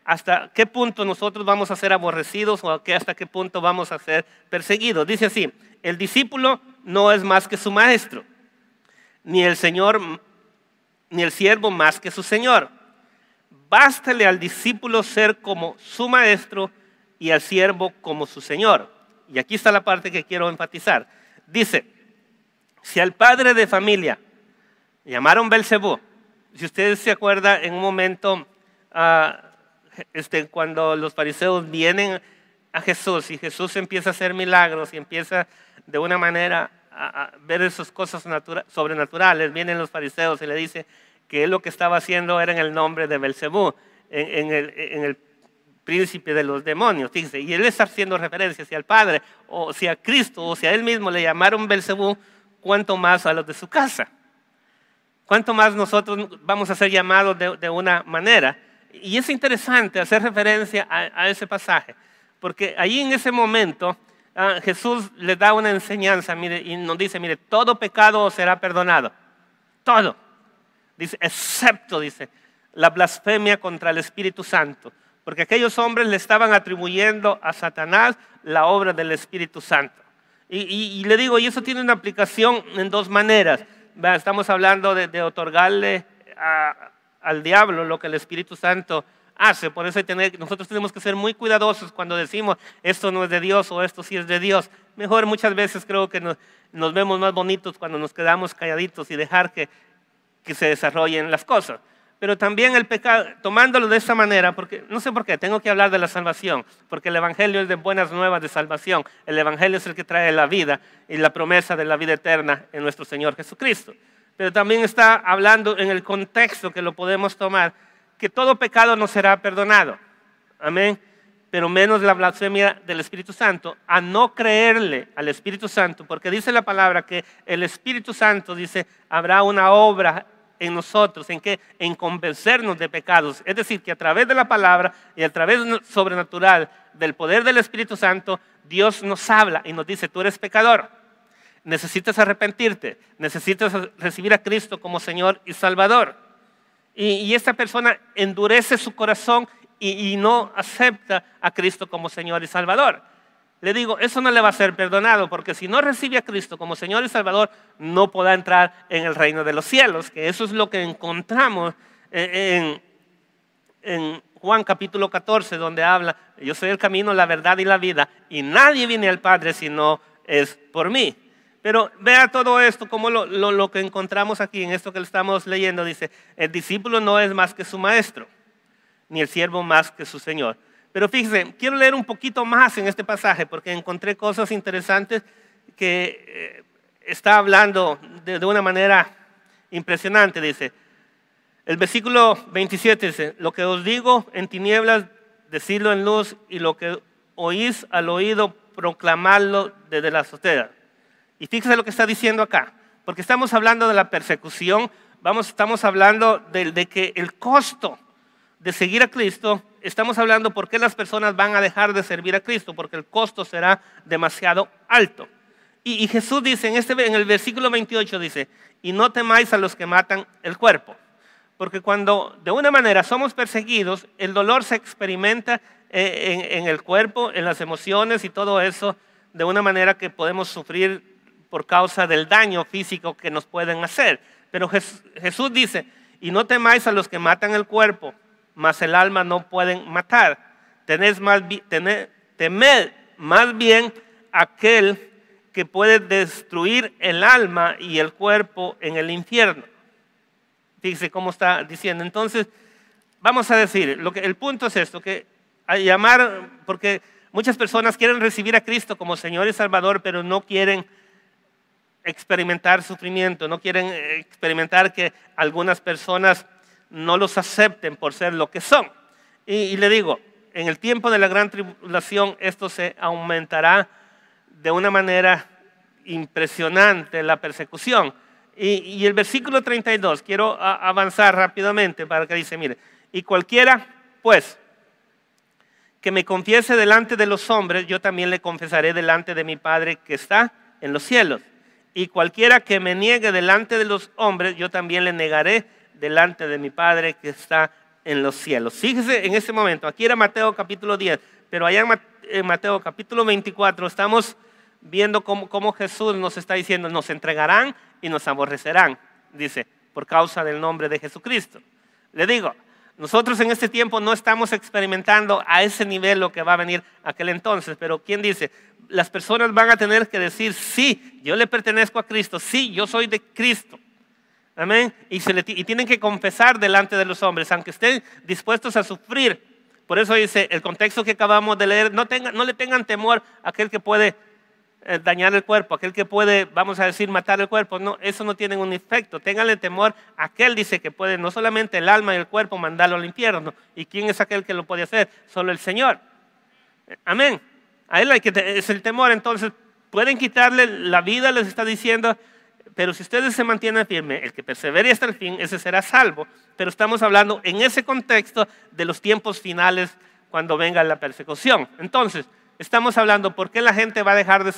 hasta qué punto nosotros vamos a ser aborrecidos o hasta qué punto vamos a ser perseguidos. Dice así, el discípulo no es más que su maestro, ni el siervo más que su señor. Bástale al discípulo ser como su maestro y al siervo como su señor. Y aquí está la parte que quiero enfatizar. Dice, si al padre de familia llamaron Belcebú, si ustedes se acuerdan en un momento cuando los fariseos vienen a Jesús y Jesús empieza a hacer milagros y empieza de una manera a ver esas cosas sobrenaturales, vienen los fariseos y le dice que él lo que estaba haciendo era en el nombre de Belcebú, en el príncipe de los demonios, dice, y él está haciendo referencia si al Padre o si a Cristo o si a él mismo le llamaron Belcebú, cuánto más a los de su casa, cuánto más nosotros vamos a ser llamados de una manera. Y es interesante hacer referencia a ese pasaje, porque allí en ese momento Jesús les da una enseñanza, mire, y nos dice, mire, todo pecado será perdonado, todo, dice, excepto, dice, la blasfemia contra el Espíritu Santo, porque aquellos hombres le estaban atribuyendo a Satanás la obra del Espíritu Santo. Y le digo, y eso tiene una aplicación en dos maneras. Estamos hablando de otorgarle al diablo lo que el Espíritu Santo hace. Por eso nosotros tenemos que ser muy cuidadosos cuando decimos esto no es de Dios o esto sí es de Dios. Mejor muchas veces creo que nos vemos más bonitos cuando nos quedamos calladitos y dejar que se desarrollen las cosas. Pero también el pecado, tomándolo de esta manera, porque no sé por qué, tengo que hablar de la salvación, porque el Evangelio es de buenas nuevas de salvación. El Evangelio es el que trae la vida y la promesa de la vida eterna en nuestro Señor Jesucristo. Pero también está hablando en el contexto que lo podemos tomar, que todo pecado no será perdonado. Amén. Pero menos la blasfemia del Espíritu Santo, a no creerle al Espíritu Santo, porque dice la palabra que el Espíritu Santo, dice, habrá una obra en nosotros, en convencernos de pecados. Es decir, que a través de la palabra y a través sobrenatural del poder del Espíritu Santo, Dios nos habla y nos dice, tú eres pecador, necesitas arrepentirte, necesitas recibir a Cristo como Señor y Salvador. Y esta persona endurece su corazón y no acepta a Cristo como Señor y Salvador. Le digo, eso no le va a ser perdonado, porque si no recibe a Cristo como Señor y Salvador, no podrá entrar en el reino de los cielos, que eso es lo que encontramos en Juan capítulo 14, donde habla, yo soy el camino, la verdad y la vida, y nadie viene al Padre si no es por mí. Pero vea todo esto, como lo que encontramos aquí en esto que estamos leyendo, dice, el discípulo no es más que su maestro, ni el siervo más que su Señor. Pero fíjense, quiero leer un poquito más en este pasaje porque encontré cosas interesantes que está hablando de una manera impresionante. Dice, el versículo 27 dice, lo que os digo en tinieblas, decidlo en luz, y lo que oís al oído, proclamadlo desde la azotea. Y fíjense lo que está diciendo acá, porque estamos hablando de la persecución, estamos hablando de que el costo de seguir a Cristo, estamos hablando por qué las personas van a dejar de servir a Cristo, porque el costo será demasiado alto. Y Jesús dice en el versículo 28, dice, y no temáis a los que matan el cuerpo, porque cuando de una manera somos perseguidos, el dolor se experimenta en el cuerpo, en las emociones y todo eso, de una manera que podemos sufrir por causa del daño físico que nos pueden hacer. Pero Jesús dice, y no temáis a los que matan el cuerpo, mas el alma no pueden matar. Temed más bien aquel que puede destruir el alma y el cuerpo en el infierno. Fíjese cómo está diciendo. Entonces, vamos a decir, el punto es esto, que al llamar, porque muchas personas quieren recibir a Cristo como Señor y Salvador, pero no quieren experimentar sufrimiento, no quieren experimentar que algunas personas no los acepten por ser lo que son. Y le digo, en el tiempo de la gran tribulación esto se aumentará de una manera impresionante, la persecución. Y el versículo 32, quiero avanzar rápidamente para que dice, mire, y cualquiera pues que me confiese delante de los hombres, yo también le confesaré delante de mi Padre que está en los cielos. y cualquiera que me niegue delante de los hombres, yo también le negaré delante de mi Padre que está en los cielos. Fíjese en ese momento, aquí era Mateo capítulo 10, pero allá en Mateo capítulo 24 estamos viendo cómo Jesús nos está diciendo, nos entregarán y nos aborrecerán, dice, por causa del nombre de Jesucristo. Le digo, nosotros en este tiempo no estamos experimentando a ese nivel lo que va a venir aquel entonces, pero ¿quién dice? Las personas van a tener que decir, sí, yo le pertenezco a Cristo, sí, yo soy de Cristo. Amén. Y tienen que confesar delante de los hombres, aunque estén dispuestos a sufrir. Por eso dice el contexto que acabamos de leer, no le tengan temor a aquel que puede dañar el cuerpo, aquel que puede, vamos a decir, matar el cuerpo. No, eso no tiene un efecto. Ténganle temor a aquel, dice, que puede no solamente el alma y el cuerpo mandarlo al infierno. ¿Y quién es aquel que lo puede hacer? Solo el Señor. Amén. A él es el temor. Entonces pueden quitarle la vida, les está diciendo, pero si ustedes se mantienen firmes, el que persevere hasta el fin, ese será salvo. Pero estamos hablando en ese contexto de los tiempos finales cuando venga la persecución. Entonces, estamos hablando por qué la gente va a dejar de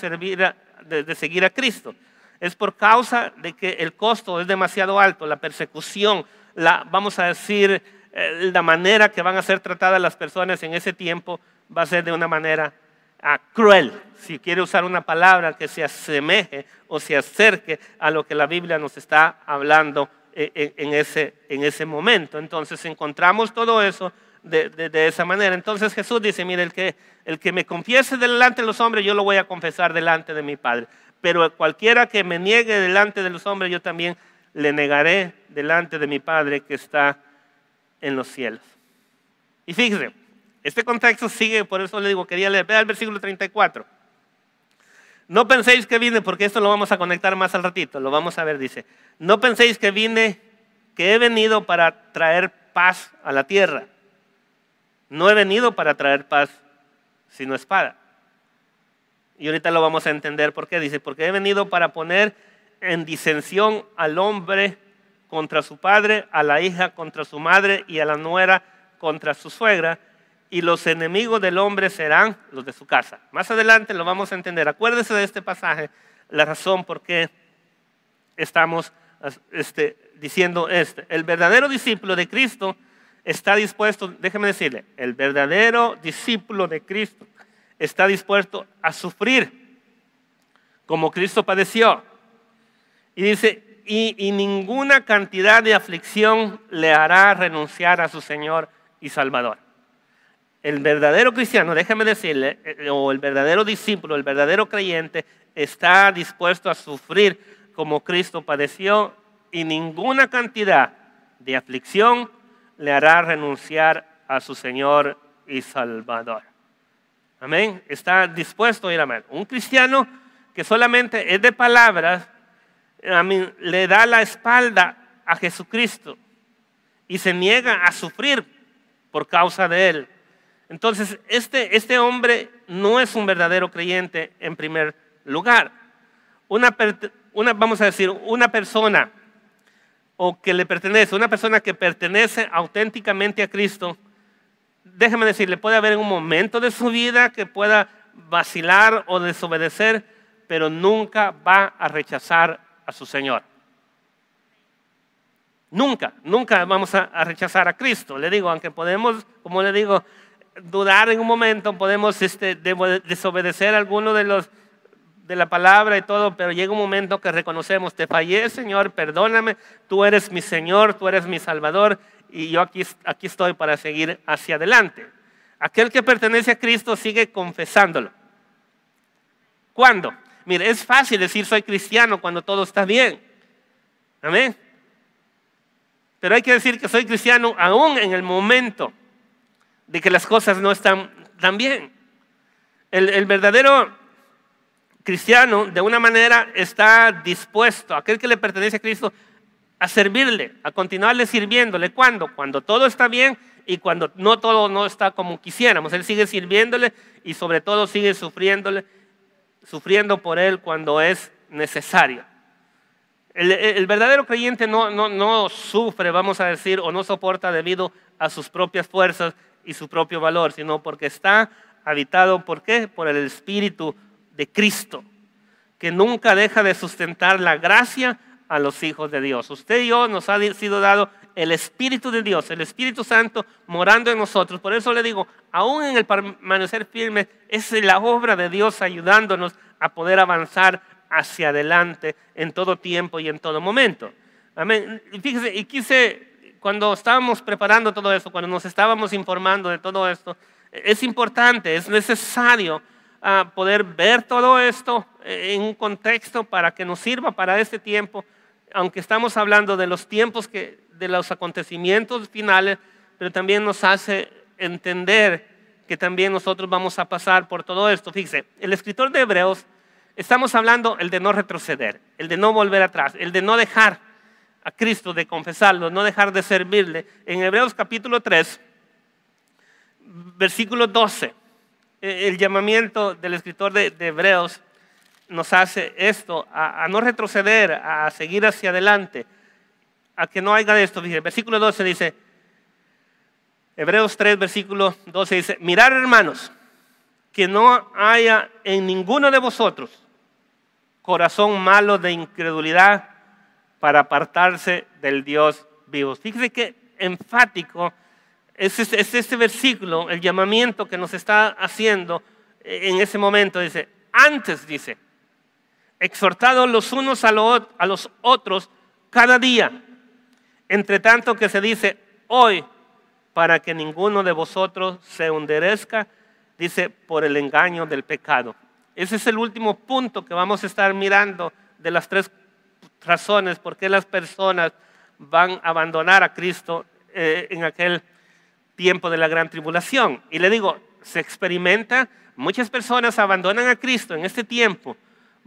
seguir a Cristo. Es por causa de que el costo es demasiado alto, la persecución, vamos a decir, la manera que van a ser tratadas las personas en ese tiempo va a ser de una manera cruel, si quiere usar una palabra que se asemeje o se acerque a lo que la Biblia nos está hablando en ese momento. Entonces encontramos todo eso de esa manera. Entonces Jesús dice, mire, el que me confiese delante de los hombres, yo lo voy a confesar delante de mi Padre. Pero cualquiera que me niegue delante de los hombres, yo también le negaré delante de mi Padre que está en los cielos. Y fíjese, este contexto sigue, por eso le digo, quería leer el versículo 34. No penséis que vine, porque esto lo vamos a conectar más al ratito, lo vamos a ver, dice. No penséis que he venido para traer paz a la tierra. No he venido para traer paz, sino espada. Y ahorita lo vamos a entender por qué. Dice, porque he venido para poner en disensión al hombre contra su padre, a la hija contra su madre y a la nuera contra su suegra. Y los enemigos del hombre serán los de su casa. Más adelante lo vamos a entender. Acuérdese de este pasaje, la razón por qué estamos diciendo esto. El verdadero discípulo de Cristo está dispuesto, déjeme decirle, el verdadero discípulo de Cristo está dispuesto a sufrir como Cristo padeció. Y dice, y ninguna cantidad de aflicción le hará renunciar a su Señor y Salvador. El verdadero cristiano, déjeme decirle, o el verdadero discípulo, el verdadero creyente, está dispuesto a sufrir como Cristo padeció y ninguna cantidad de aflicción le hará renunciar a su Señor y Salvador. Amén. Está dispuesto a ir a amar. Un cristiano que solamente es de palabras, le da la espalda a Jesucristo y se niega a sufrir por causa de Él. Entonces, este hombre no es un verdadero creyente en primer lugar. Vamos a decir, una persona una persona que pertenece auténticamente a Cristo, déjeme decirle, puede haber un momento de su vida que pueda vacilar o desobedecer, pero nunca va a rechazar a su Señor. Nunca vamos a rechazar a Cristo. Le digo, aunque podemos, como le digo, dudar en un momento, podemos desobedecer alguno de la palabra y todo, pero llega un momento que reconocemos, te fallé, Señor, perdóname, tú eres mi Señor, tú eres mi Salvador, y yo aquí estoy para seguir hacia adelante. Aquel que pertenece a Cristo sigue confesándolo. ¿Cuándo? Mire, es fácil decir soy cristiano cuando todo está bien. Amén. Pero hay que decir que soy cristiano aún en el momento de que las cosas no están tan bien. El verdadero cristiano, de una manera, está dispuesto, aquel que le pertenece a Cristo, a servirle, a continuarle sirviéndole. ¿Cuándo? Cuando todo está bien y cuando todo no está como quisiéramos. Él sigue sirviéndole y sobre todo sigue sufriendo por él cuando es necesario. El verdadero creyente no sufre, vamos a decir, o no soporta debido a sus propias fuerzas y su propio valor, sino porque está habitado, ¿por qué? Por el Espíritu de Cristo. que nunca deja de sustentar la gracia a los hijos de Dios. Usted y yo nos ha sido dado el Espíritu de Dios, el Espíritu Santo morando en nosotros. Por eso le digo, aún en el permanecer firme, es la obra de Dios ayudándonos a poder avanzar hacia adelante en todo tiempo y en todo momento. Amén. Y fíjese, cuando estábamos preparando todo esto, cuando nos estábamos informando de todo esto, es importante, es necesario poder ver todo esto en un contexto para que nos sirva para este tiempo, aunque estamos hablando de los tiempos de los acontecimientos finales, pero también nos hace entender que también nosotros vamos a pasar por todo esto. Fíjese, el escritor de Hebreos, estamos hablando el de no retroceder, el de no volver atrás, el de no dejar a Cristo, de confesarlo, no dejar de servirle. En Hebreos capítulo 3, versículo 12, el llamamiento del escritor de Hebreos nos hace esto, a no retroceder, a seguir hacia adelante, a que no haya de esto. Versículo 12 dice, Hebreos 3, versículo 12 dice, mirad, hermanos, que no haya en ninguno de vosotros corazón malo de incredulidad para apartarse del Dios vivo. Fíjese que enfático es este versículo, el llamamiento que nos está haciendo en ese momento. Dice, antes dice, exhortados los unos a los otros cada día, entre tanto que se dice hoy, para que ninguno de vosotros se enderezca, dice, por el engaño del pecado. Ese es el último punto que vamos a estar mirando de las 3 razones por qué las personas van a abandonar a Cristo en aquel tiempo de la gran tribulación. Y le digo, se experimenta, muchas personas abandonan a Cristo en este tiempo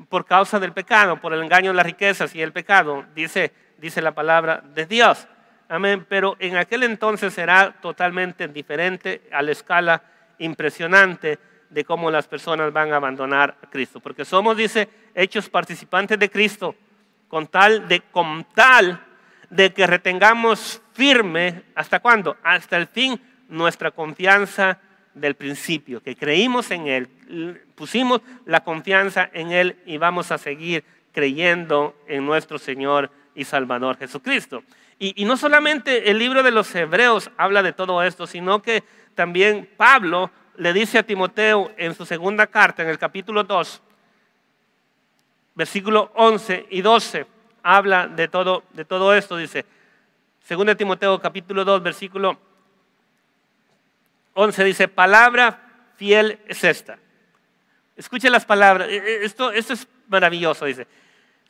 por causa del pecado, por el engaño de las riquezas y el pecado, dice la palabra de Dios. Amén. Pero en aquel entonces será totalmente diferente, a la escala impresionante de cómo las personas van a abandonar a Cristo. Porque somos, dice, hechos participantes de Cristo, con tal de que retengamos firme, ¿hasta cuándo? Hasta el fin, nuestra confianza del principio, que creímos en Él, pusimos la confianza en Él y vamos a seguir creyendo en nuestro Señor y Salvador Jesucristo. Y no solamente el libro de los Hebreos habla de todo esto, sino que también Pablo le dice a Timoteo en su segunda carta, en el capítulo 2, versículo 11 y 12, habla de todo esto. Dice, 2 Timoteo capítulo 2, versículo 11, dice, palabra fiel es esta. Escuche las palabras, esto es maravilloso, dice.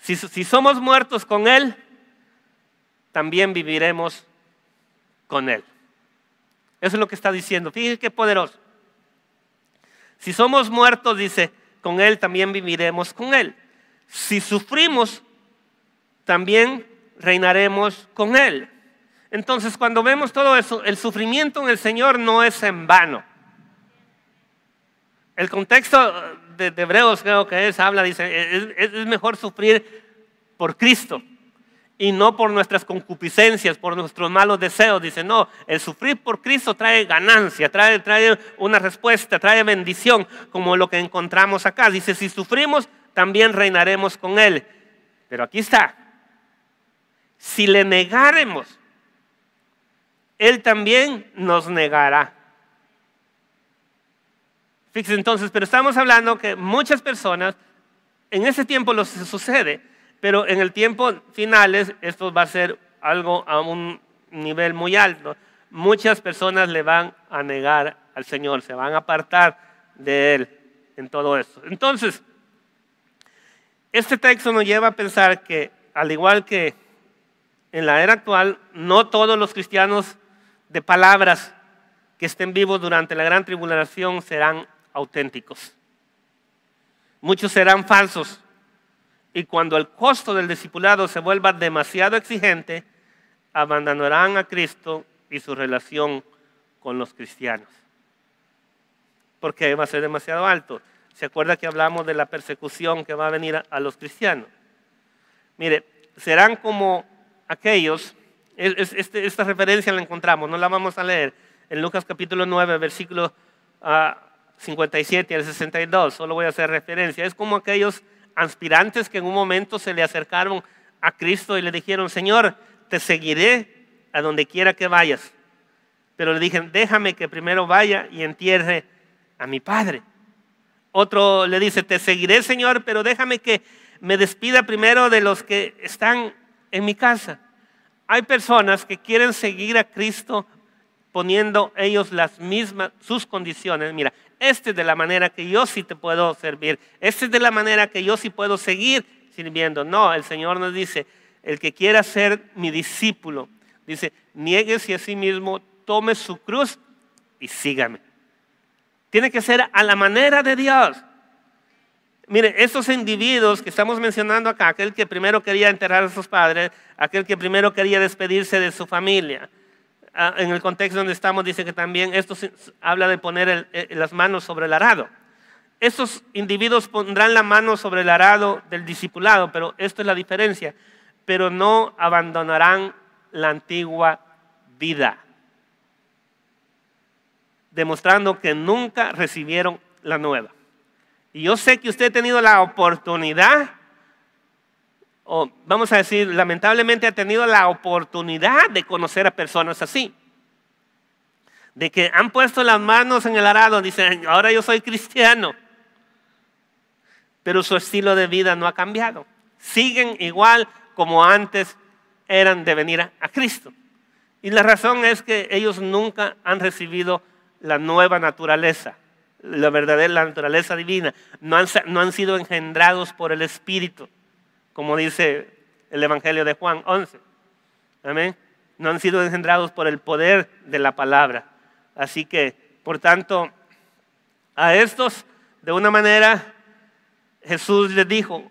Si somos muertos con Él, también viviremos con Él. Eso es lo que está diciendo. Fíjense qué poderoso. Si somos muertos, dice, con Él también viviremos con Él. Si sufrimos, también reinaremos con Él. Entonces, cuando vemos todo eso, el sufrimiento en el Señor no es en vano. El contexto de Hebreos, creo que habla, dice, es mejor sufrir por Cristo y no por nuestras concupiscencias, por nuestros malos deseos. Dice, no, el sufrir por Cristo trae ganancia, trae una respuesta, trae bendición, como lo que encontramos acá. Dice, si sufrimos, también reinaremos con Él. Pero aquí está, si le negáremos, Él también nos negará. Fíjense entonces, pero estamos hablando que muchas personas, en ese tiempo lo sucede, pero en el tiempo finales esto va a ser algo a un nivel muy alto. Muchas personas le van a negar al Señor, se van a apartar de Él en todo esto. Entonces, este texto nos lleva a pensar que, al igual que en la era actual, no todos los cristianos de palabras que estén vivos durante la gran tribulación serán auténticos. Muchos serán falsos. Y cuando el costo del discipulado se vuelva demasiado exigente, abandonarán a Cristo y su relación con los cristianos. Porque va a ser demasiado alto. ¿Se acuerda que hablamos de la persecución que va a venir a los cristianos? Mire, serán como aquellos, esta referencia la encontramos, no la vamos a leer, en Lucas capítulo 9, versículo 57 al 62, solo voy a hacer referencia. Es como aquellos aspirantes que en un momento se le acercaron a Cristo y le dijeron, Señor, te seguiré a donde quiera que vayas. Pero le dije, déjame que primero vaya y entierre a mi padre. Otro le dice, te seguiré, Señor, pero déjame que me despida primero de los que están en mi casa. Hay personas que quieren seguir a Cristo poniendo ellos las mismas, sus condiciones. Mira, esta es de la manera que yo sí te puedo servir. Esta es de la manera que yo sí puedo seguir sirviendo. No, el Señor nos dice, el que quiera ser mi discípulo, dice, niéguese a sí mismo, tome su cruz y sígame. Tiene que ser a la manera de Dios. Mire, estos individuos que estamos mencionando acá, aquel que primero quería enterrar a sus padres, aquel que primero quería despedirse de su familia, en el contexto donde estamos dice que también esto habla de poner las manos sobre el arado. Estos individuos pondrán la mano sobre el arado del discipulado, pero esto es la diferencia, pero no abandonarán la antigua vida, demostrando que nunca recibieron la nueva. Y yo sé que usted ha tenido la oportunidad, o vamos a decir, lamentablemente ha tenido la oportunidad de conocer a personas así. De que han puesto las manos en el arado, dicen, ahora yo soy cristiano. Pero su estilo de vida no ha cambiado. Siguen igual como antes eran de venir a Cristo. Y la razón es que ellos nunca han recibido la nueva naturaleza, la verdadera naturaleza divina. No han sido engendrados por el Espíritu, como dice el Evangelio de Juan 11. Amén. No han sido engendrados por el poder de la palabra. Así que, por tanto, a estos, de una manera, Jesús les dijo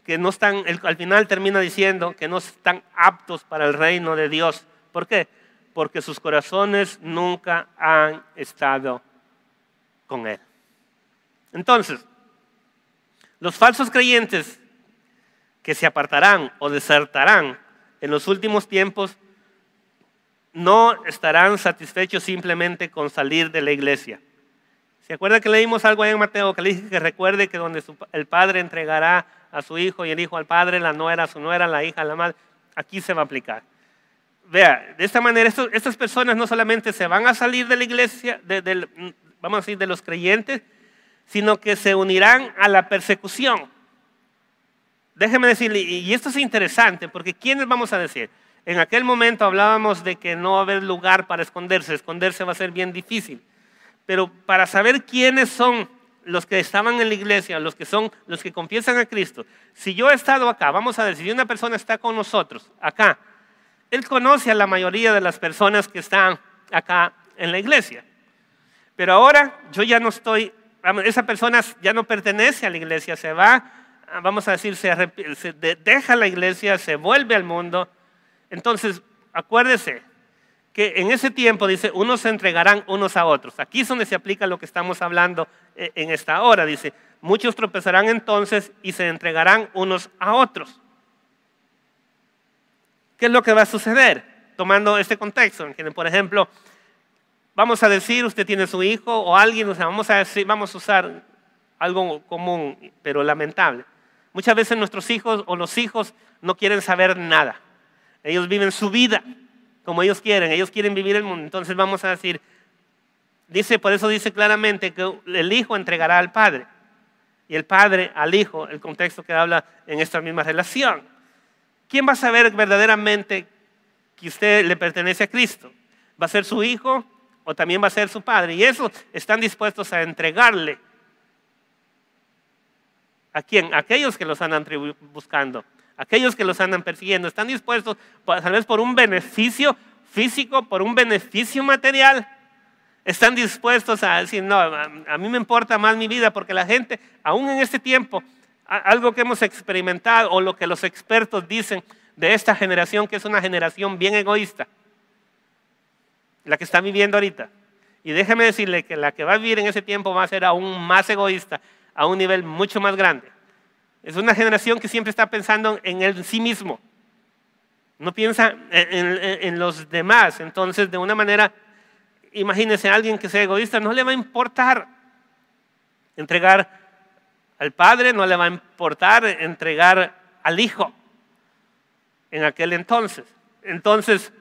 que no están, al final termina diciendo que no están aptos para el reino de Dios. ¿Por qué? Porque sus corazones nunca han estado con Él. Entonces, los falsos creyentes que se apartarán o desertarán en los últimos tiempos no estarán satisfechos simplemente con salir de la iglesia. ¿Se acuerda que leímos algo ahí en Mateo que le dije que recuerde que donde el padre entregará a su hijo y el hijo al padre, la nuera a su nuera, la hija a la madre? Aquí se va a aplicar. Vea, de esta manera estas personas no solamente se van a salir de la iglesia, vamos a decir de los creyentes, sino que se unirán a la persecución. Déjeme decirle, y esto es interesante, porque ¿quiénes vamos a decir? En aquel momento hablábamos de que no va a haber lugar para esconderse va a ser bien difícil. Pero para saber quiénes son los que estaban en la iglesia, los que confiesan a Cristo, si yo he estado acá, vamos a decir, si una persona está con nosotros acá, él conoce a la mayoría de las personas que están acá en la iglesia. Pero ahora yo ya no estoy, esa persona ya no pertenece a la iglesia, se va, vamos a decir, deja la iglesia, se vuelve al mundo. Entonces, acuérdese que en ese tiempo, dice, unos se entregarán unos a otros. Aquí es donde se aplica lo que estamos hablando en esta hora. Dice, muchos tropezarán entonces y se entregarán unos a otros. ¿Qué es lo que va a suceder? Tomando este contexto, por ejemplo, vamos a decir, usted tiene su hijo o alguien, o sea, vamos a usar algo común, pero lamentable. Muchas veces nuestros hijos o los hijos no quieren saber nada. Ellos viven su vida como ellos quieren vivir el mundo. Entonces vamos a decir, por eso dice claramente que el hijo entregará al padre y el padre al hijo, el contexto que habla en esta misma relación. ¿Quién va a saber verdaderamente que usted le pertenece a Cristo? ¿Va a ser su hijo o también va a ser su padre? Y eso están dispuestos a entregarle. ¿A quién? A aquellos que los andan buscando. Aquellos que los andan persiguiendo, están dispuestos, tal vez por un beneficio físico, por un beneficio material, están dispuestos a decir, no, a mí me importa más mi vida, porque la gente, aún en este tiempo, algo que hemos experimentado, o lo que los expertos dicen de esta generación, que es una generación bien egoísta, la que está viviendo ahorita. Y déjeme decirle que la que va a vivir en ese tiempo va a ser aún más egoísta, a un nivel mucho más grande. Es una generación que siempre está pensando en sí mismo. No piensa en los demás. Entonces, de una manera, imagínese a alguien que sea egoísta, no le va a importar entregar Al Padre no le va a importar entregar al Hijo en aquel entonces. Entonces,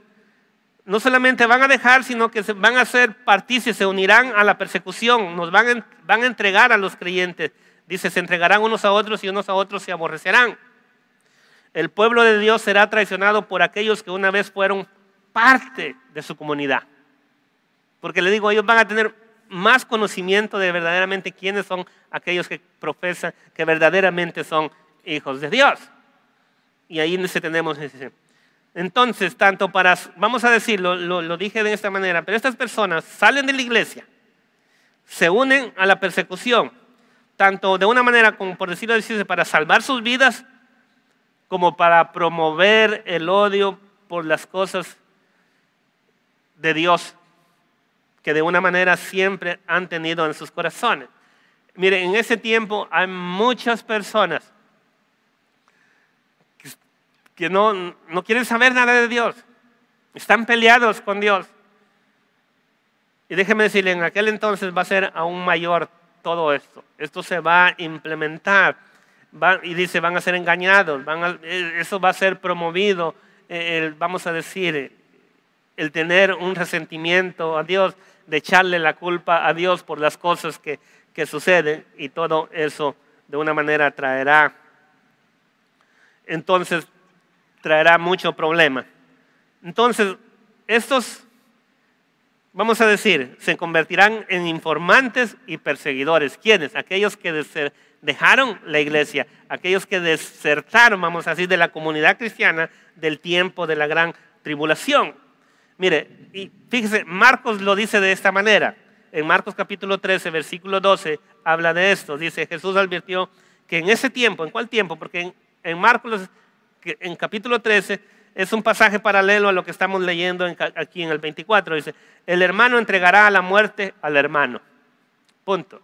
no solamente van a dejar, sino que van a ser partícipes, se unirán a la persecución, nos van a entregar a los creyentes. Dice, se entregarán unos a otros y unos a otros se aborrecerán. El pueblo de Dios será traicionado por aquellos que una vez fueron parte de su comunidad. Porque le digo, ellos van a tener más conocimiento de verdaderamente quiénes son aquellos que profesan que verdaderamente son hijos de Dios. Y ahí tenemos. Entonces, tanto para, vamos a decirlo, lo dije de esta manera, pero estas personas salen de la iglesia, se unen a la persecución, tanto de una manera como, por decirlo así, para salvar sus vidas, como para promover el odio por las cosas de Dios, que de una manera siempre han tenido en sus corazones. Miren, en ese tiempo hay muchas personas que no quieren saber nada de Dios, están peleados con Dios. Y déjeme decirle, en aquel entonces va a ser aún mayor todo esto. Esto se va a implementar. Y dice, van a ser engañados, eso va a ser promovido, vamos a decir, el tener un resentimiento a Dios, de echarle la culpa a Dios por las cosas que suceden, y todo eso de una manera traerá mucho problema. Entonces, estos, vamos a decir, se convertirán en informantes y perseguidores. ¿Quiénes? Aquellos que dejaron la iglesia, aquellos que desertaron, vamos a decir, de la comunidad cristiana del tiempo de la gran tribulación. Mire, y fíjese, Marcos lo dice de esta manera. En Marcos capítulo 13, versículo 12, habla de esto. Dice, Jesús advirtió que en ese tiempo, ¿en cuál tiempo? Porque en Marcos, en capítulo 13, es un pasaje paralelo a lo que estamos leyendo aquí en el 24. Dice, el hermano entregará a la muerte al hermano. Punto.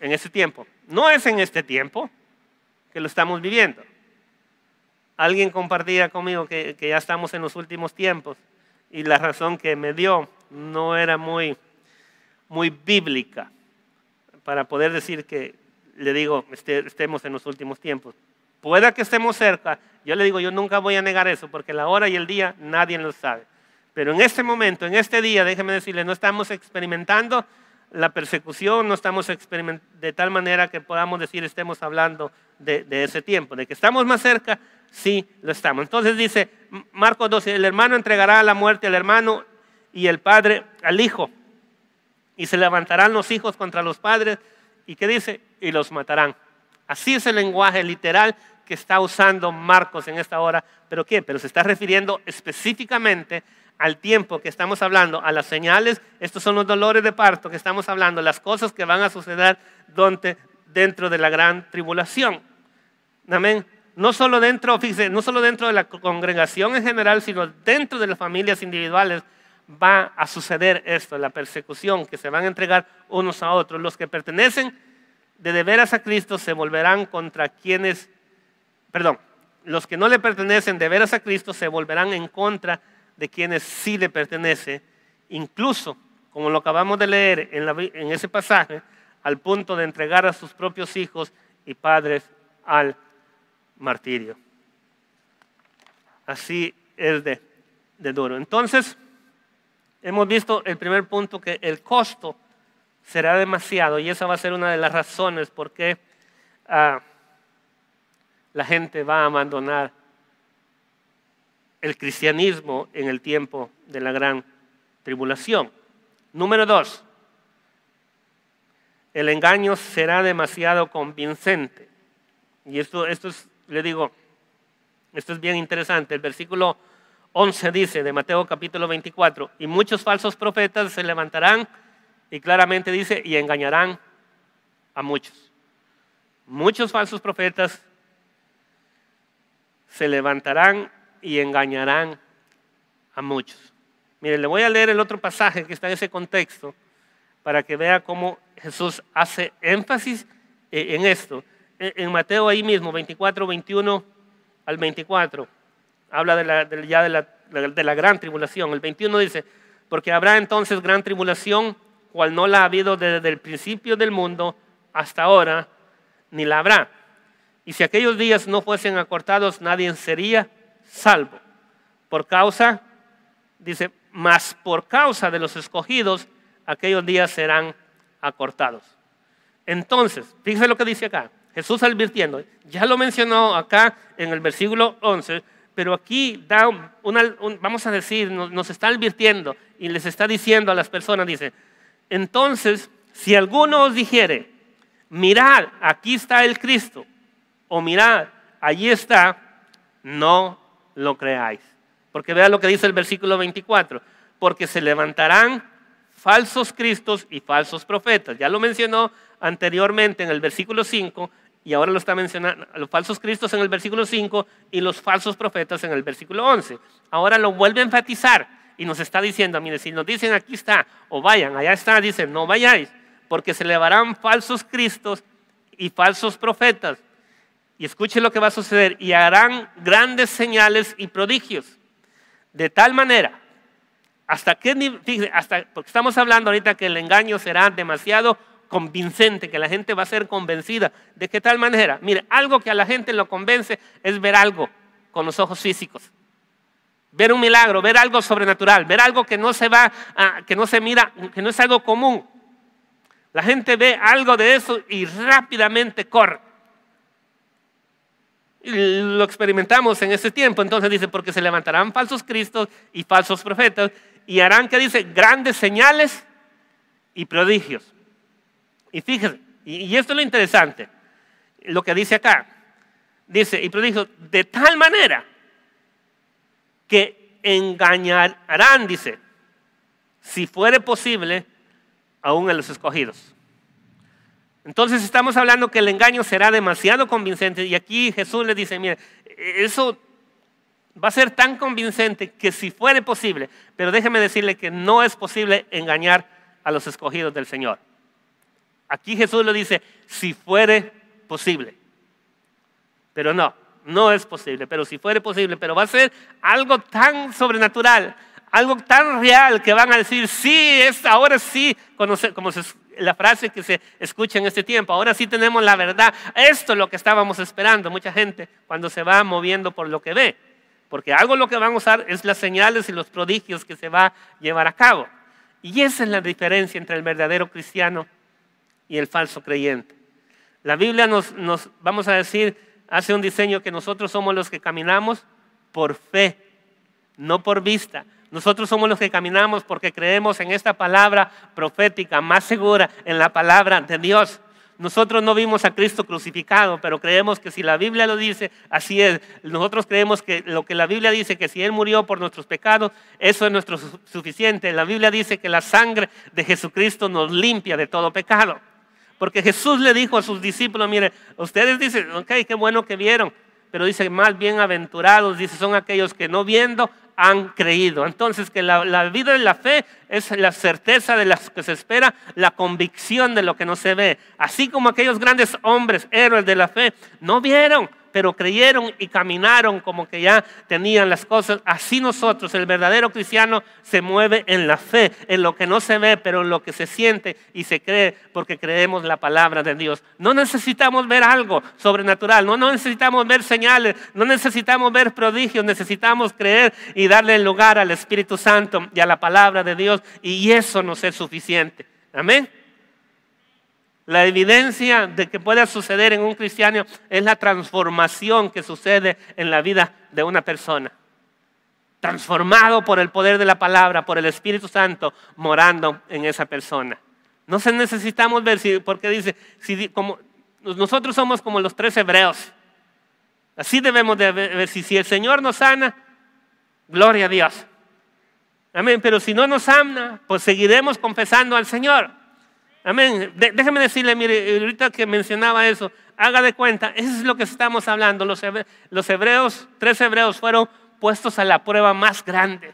En ese tiempo. No es en este tiempo que lo estamos viviendo. Alguien compartía conmigo que ya estamos en los últimos tiempos, y la razón que me dio no era muy bíblica para poder decir que, le digo, estemos en los últimos tiempos. Pueda que estemos cerca, yo le digo, yo nunca voy a negar eso, porque la hora y el día nadie lo sabe. Pero en este momento, en este día, déjeme decirle, no estamos experimentando la persecución, no estamos experimentando de tal manera que podamos decir, estemos hablando de ese tiempo. De que estamos más cerca, sí lo estamos. Entonces dice Marcos 12, el hermano entregará a la muerte al hermano y el padre al hijo. Y se levantarán los hijos contra los padres. ¿Y qué dice? Y los matarán. Así es el lenguaje literal que está usando Marcos en esta hora. ¿Pero qué? Pero se está refiriendo específicamente al tiempo que estamos hablando, a las señales. Estos son los dolores de parto que estamos hablando, las cosas que van a suceder dentro de la gran tribulación. Amén. No solo dentro, fíjense, no solo dentro de la congregación en general, sino dentro de las familias individuales va a suceder esto, la persecución, que se van a entregar unos a otros. Los que pertenecen de veras a Cristo se volverán contra quienes, los que no le pertenecen de veras a Cristo se volverán en contra de quienes sí le pertenece, incluso, como lo acabamos de leer en ese pasaje, al punto de entregar a sus propios hijos y padres al martirio. Así es de duro. Entonces, hemos visto el primer punto, que el costo será demasiado, y esa va a ser una de las razones por qué la gente va a abandonar el cristianismo en el tiempo de la gran tribulación. Número 2, el engaño será demasiado convincente. Y esto es, le digo, esto es bien interesante. El versículo 11 dice de Mateo capítulo 24, y muchos falsos profetas se levantarán, y claramente dice, y engañarán a muchos. Muchos falsos profetas se levantarán y engañarán a muchos. Miren, le voy a leer el otro pasaje que está en ese contexto para que vea cómo Jesús hace énfasis en esto. En Mateo ahí mismo, 24, 21 al 24, habla de la gran tribulación. El 21 dice, porque habrá entonces gran tribulación, cual no la ha habido desde el principio del mundo hasta ahora, ni la habrá. Y si aquellos días no fuesen acortados, nadie sería salvo. Por causa, dice, mas por causa de los escogidos, aquellos días serán acortados. Entonces, fíjense lo que dice acá. Jesús advirtiendo, ya lo mencionó acá en el versículo 11, pero aquí da vamos a decir, nos está advirtiendo y les está diciendo a las personas, dice, entonces, si alguno os dijere, mirad, aquí está el Cristo, o mirad, allí está, no lo creáis. Porque vean lo que dice el versículo 24, porque se levantarán falsos cristos y falsos profetas. Ya lo mencionó anteriormente en el versículo 5 y ahora lo está mencionando, los falsos cristos en el versículo 5 y los falsos profetas en el versículo 11. Ahora lo vuelve a enfatizar y nos está diciendo, mire, si nos dicen aquí está o vayan, allá está, dicen no vayáis, porque se levantarán falsos cristos y falsos profetas. Y escuche lo que va a suceder, y harán grandes señales y prodigios. De tal manera, porque estamos hablando ahorita que el engaño será demasiado convincente, que la gente va a ser convencida. ¿De qué tal manera? Mire, algo que a la gente lo convence es ver algo con los ojos físicos. Ver un milagro, ver algo sobrenatural, ver algo que no se mira, que no es algo común. La gente ve algo de eso y rápidamente corre. Y lo experimentamos en ese tiempo. Entonces dice, porque se levantarán falsos cristos y falsos profetas y harán, que dice, grandes señales y prodigios. Y fíjense, y esto es lo interesante, lo que dice acá. Dice, y prodigios, de tal manera que engañarán, dice, si fuere posible, aún a los escogidos. Entonces estamos hablando que el engaño será demasiado convincente y aquí Jesús le dice, mire, eso va a ser tan convincente que si fuere posible, pero déjeme decirle que no es posible engañar a los escogidos del Señor. Aquí Jesús le dice, si fuere posible, pero no es posible, pero si fuere posible, pero va a ser algo tan sobrenatural, algo tan real que van a decir, sí, ahora sí, como la frase que se escucha en este tiempo, ahora sí tenemos la verdad, esto es lo que estábamos esperando. Mucha gente cuando se va moviendo por lo que ve, porque algo lo que van a usar es las señales y los prodigios que se va a llevar a cabo. Y esa es la diferencia entre el verdadero cristiano y el falso creyente. La Biblia nos vamos a decir, hace un diseño que nosotros somos los que caminamos por fe, no por vista. Nosotros somos los que caminamos porque creemos en esta palabra profética más segura, en la palabra de Dios. Nosotros no vimos a Cristo crucificado, pero creemos que si la Biblia lo dice, así es. Nosotros creemos que lo que la Biblia dice, que si Él murió por nuestros pecados, eso es nuestro suficiente. La Biblia dice que la sangre de Jesucristo nos limpia de todo pecado. Porque Jesús le dijo a sus discípulos, mire, ustedes dicen, ok, qué bueno que vieron, pero dice, más bienaventurados, dice, son aquellos que no viendo han creído. Entonces, que la vida de la fe es la certeza de lo que se espera, la convicción de lo que no se ve. Así como aquellos grandes hombres, héroes de la fe, no vieron, pero creyeron y caminaron como que ya tenían las cosas. Así nosotros, el verdadero cristiano, se mueve en la fe, en lo que no se ve, pero en lo que se siente y se cree, porque creemos la palabra de Dios. No necesitamos ver algo sobrenatural, no necesitamos ver señales, no necesitamos ver prodigios, necesitamos creer y darle lugar al Espíritu Santo y a la palabra de Dios, y eso nos es suficiente. Amén. La evidencia de que pueda suceder en un cristiano es la transformación que sucede en la vida de una persona. Transformado por el poder de la palabra, por el Espíritu Santo morando en esa persona. No necesitamos ver, porque dice, como nosotros somos como los 3 hebreos. Así debemos de ver, si el Señor nos sana, gloria a Dios. Amén, pero si no nos sana, pues seguiremos confesando al Señor. Amén. Déjeme decirle, mire, ahorita que mencionaba eso, haga de cuenta, eso es lo que estamos hablando. Los hebreos, 3 hebreos fueron puestos a la prueba más grande.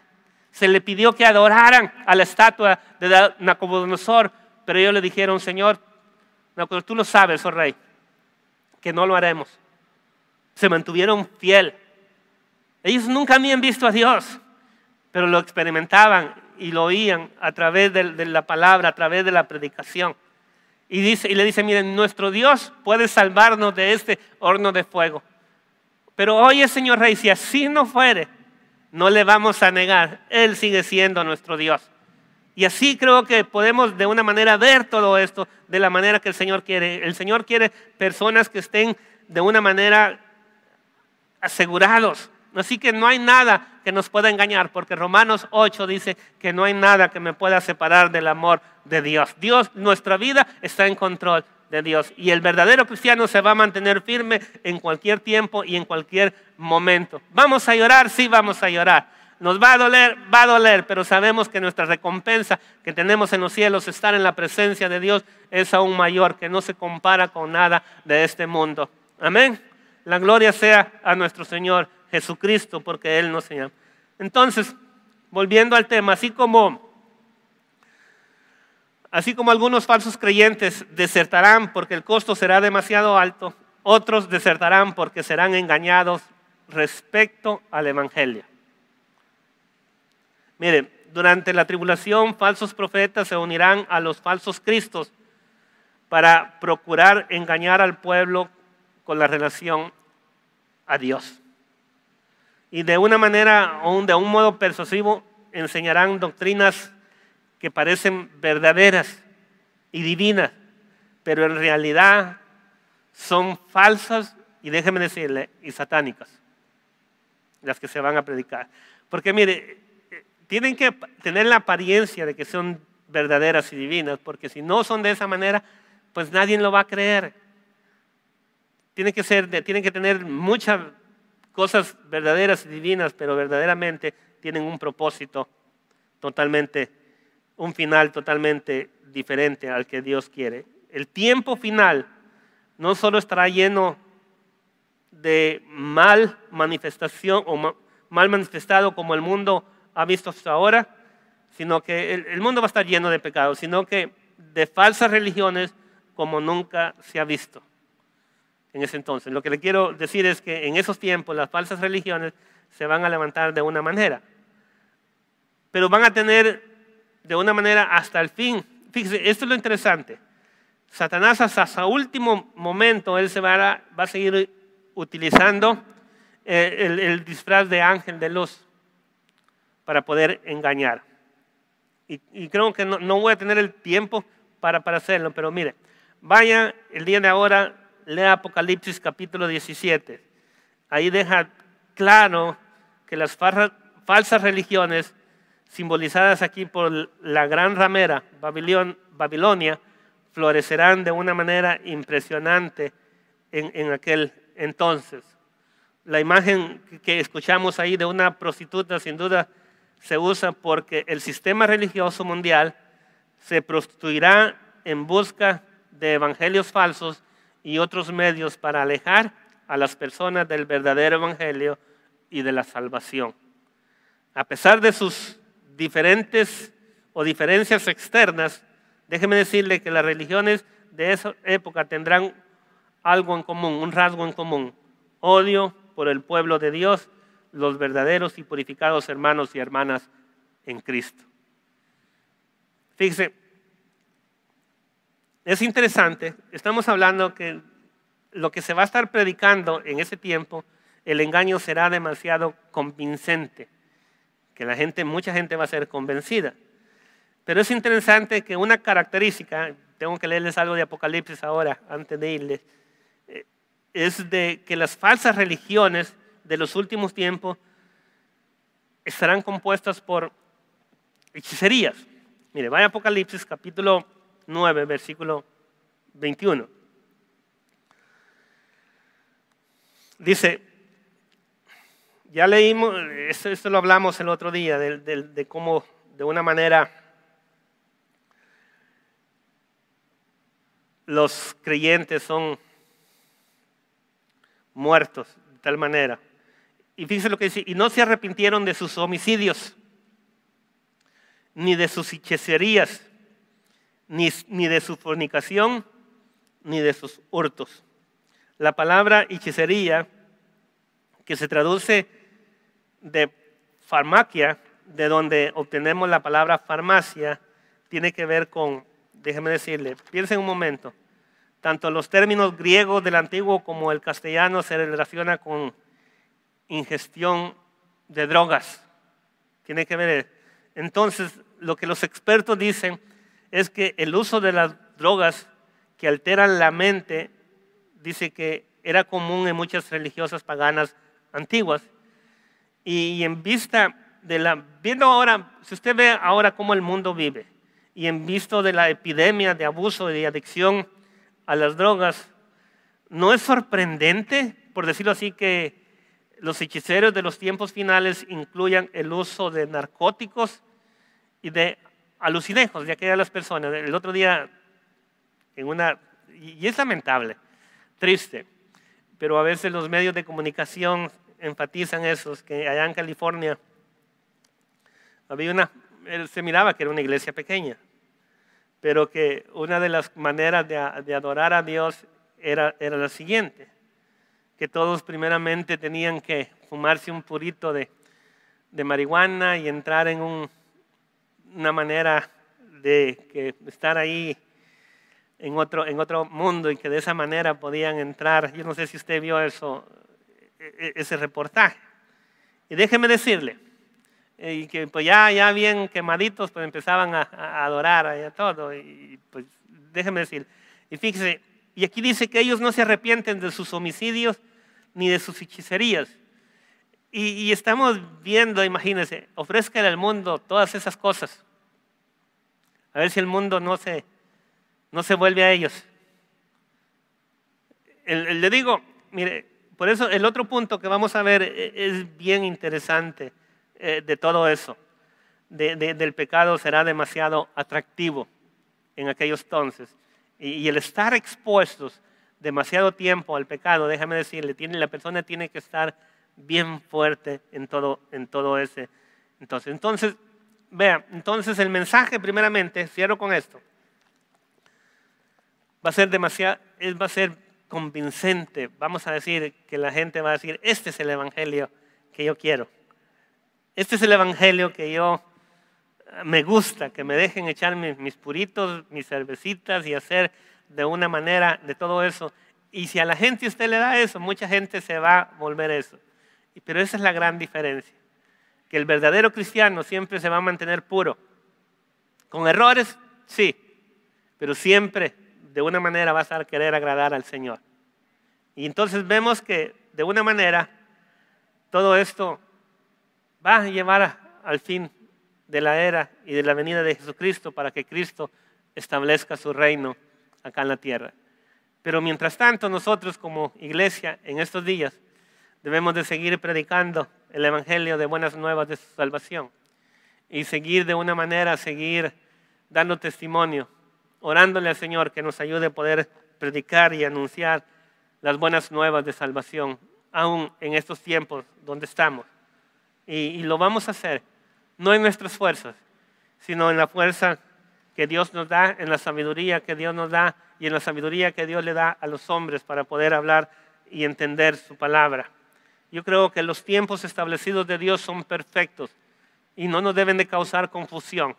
Se le pidió que adoraran a la estatua de Nabucodonosor, pero ellos le dijeron, Señor, tú lo sabes, oh rey, que no lo haremos. Se mantuvieron fiel. Ellos nunca habían visto a Dios, pero lo experimentaban y lo oían a través de la palabra, a través de la predicación. y le dice, miren, nuestro Dios puede salvarnos de este horno de fuego. Pero oye, señor rey, si así no fuere, no le vamos a negar. Él sigue siendo nuestro Dios. Y así creo que podemos de una manera ver todo esto de la manera que el Señor quiere. El Señor quiere personas que estén de una manera asegurados. Así que no hay nada que nos pueda engañar, porque Romanos 8 dice que no hay nada que me pueda separar del amor de Dios. Dios, nuestra vida está en control de Dios. Y el verdadero cristiano se va a mantener firme en cualquier tiempo y en cualquier momento. ¿Vamos a llorar? Sí, vamos a llorar. Nos va a doler, pero sabemos que nuestra recompensa que tenemos en los cielos, estar en la presencia de Dios, es aún mayor, que no se compara con nada de este mundo. Amén. La gloria sea a nuestro Señor Jesucristo, porque Él nos llama. Entonces, volviendo al tema, así como algunos falsos creyentes desertarán porque el costo será demasiado alto, otros desertarán porque serán engañados respecto al Evangelio. Mire, durante la tribulación, falsos profetas se unirán a los falsos cristos para procurar engañar al pueblo con la relación a Dios. Y de una manera o de un modo persuasivo enseñarán doctrinas que parecen verdaderas y divinas, pero en realidad son falsas y déjeme decirle, y satánicas, las que se van a predicar. Porque mire, tienen que tener la apariencia de que son verdaderas y divinas, porque si no son de esa manera, pues nadie lo va a creer. Tienen que tener muchas cosas verdaderas y divinas, pero verdaderamente tienen un propósito totalmente, un final totalmente diferente al que Dios quiere. El tiempo final no solo estará lleno de mal manifestación o mal manifestado como el mundo ha visto hasta ahora, sino que el mundo va a estar lleno de pecados, sino que de falsas religiones como nunca se ha visto en ese entonces. Lo que le quiero decir es que en esos tiempos las falsas religiones se van a levantar de una manera, pero van a tener de una manera hasta el fin. Fíjese, esto es lo interesante. Satanás hasta último momento, él va a seguir utilizando el disfraz de ángel de luz para poder engañar. Y creo que no voy a tener el tiempo para hacerlo, pero mire, vaya el día de ahora, lea Apocalipsis capítulo 17. Ahí deja claro que las falsas religiones, simbolizadas aquí por la gran ramera Babilonia, florecerán de una manera impresionante en aquel entonces. La imagen que escuchamos ahí de una prostituta sin duda se usa porque el sistema religioso mundial se prostituirá en busca de evangelios falsos y otros medios para alejar a las personas del verdadero evangelio y de la salvación. A pesar de sus diferentes o diferencias externas, déjeme decirle que las religiones de esa época tendrán algo en común, un rasgo en común: odio por el pueblo de Dios, los verdaderos y purificados hermanos y hermanas en Cristo. Fíjese, es interesante, estamos hablando que lo que se va a estar predicando en ese tiempo, el engaño será demasiado convincente, que mucha gente va a ser convencida. Pero es interesante que una característica, tengo que leerles algo de Apocalipsis ahora, antes de irles, es de que las falsas religiones de los últimos tiempos estarán compuestas por hechicerías. Mire, vaya a Apocalipsis capítulo 9, versículo 21. Dice, ya leímos, esto lo hablamos el otro día, de cómo de una manera los creyentes son muertos de tal manera. Y fíjense lo que dice, y no se arrepintieron de sus homicidios, ni de sus hechicerías, ni de su fornicación, ni de sus hurtos. La palabra hechicería, que se traduce de farmacia, de donde obtenemos la palabra farmacia, tiene que ver con déjeme decirle, piensen un momento. Tanto los términos griegos del antiguo como el castellano se relaciona con ingestión de drogas. Tiene que ver. Entonces, lo que los expertos dicen es que el uso de las drogas que alteran la mente, dice que era común en muchas religiosas paganas antiguas. Y en vista viendo ahora, si usted ve ahora cómo el mundo vive, y en vista de la epidemia de abuso y de adicción a las drogas, no es sorprendente, por decirlo así, que los hechiceros de los tiempos finales incluyan el uso de narcóticos y de alucinógenos de aquellas personas. El otro día, y es lamentable, triste, pero a veces los medios de comunicación enfatizan eso, que allá en California se miraba que era una iglesia pequeña, pero que una de las maneras de adorar a Dios era la siguiente, que todos primeramente tenían que fumarse un purito de marihuana y entrar en una manera de estar ahí en otro mundo, y que de esa manera podían entrar. Yo no sé si usted vio ese reportaje. Y déjeme decirle, y que pues ya bien quemaditos, pues empezaban a adorar y a todo. Y pues déjeme decir, y fíjese, y aquí dice que ellos no se arrepienten de sus homicidios ni de sus hechicerías. Y estamos viendo, imagínense, ofrezcan al mundo todas esas cosas. A ver si el mundo no se vuelve a ellos. Le digo, mire, por eso el otro punto que vamos a ver es bien interesante de todo eso. Del pecado será demasiado atractivo en aquellos entonces. Y el estar expuestos demasiado tiempo al pecado, déjame decirle, la persona tiene que estar bien fuerte en todo ese. Entonces, vea, entonces el mensaje primeramente, cierro con esto, va a ser convincente. Vamos a decir que la gente va a decir, este es el evangelio que yo quiero. Este es el evangelio que yo me gusta, que me dejen echar mis puritos, mis cervecitas y hacer de una manera de todo eso. Y si a la gente usted le da eso, mucha gente se va a volver eso. Pero esa es la gran diferencia, que el verdadero cristiano siempre se va a mantener puro. Con errores, sí, pero siempre de una manera vas a querer agradar al Señor. Y entonces vemos que de una manera todo esto va a llevar al fin de la era y de la venida de Jesucristo, para que Cristo establezca su reino acá en la tierra. Pero mientras tanto, nosotros como iglesia en estos días debemos de seguir predicando el evangelio de buenas nuevas de su salvación, y seguir de una manera, seguir dando testimonio, orándole al Señor que nos ayude a poder predicar y anunciar las buenas nuevas de salvación, aún en estos tiempos donde estamos. Y lo vamos a hacer, no en nuestras fuerzas, sino en la fuerza que Dios nos da, en la sabiduría que Dios nos da, y en la sabiduría que Dios le da a los hombres para poder hablar y entender su palabra. Yo creo que los tiempos establecidos de Dios son perfectos y no nos deben de causar confusión,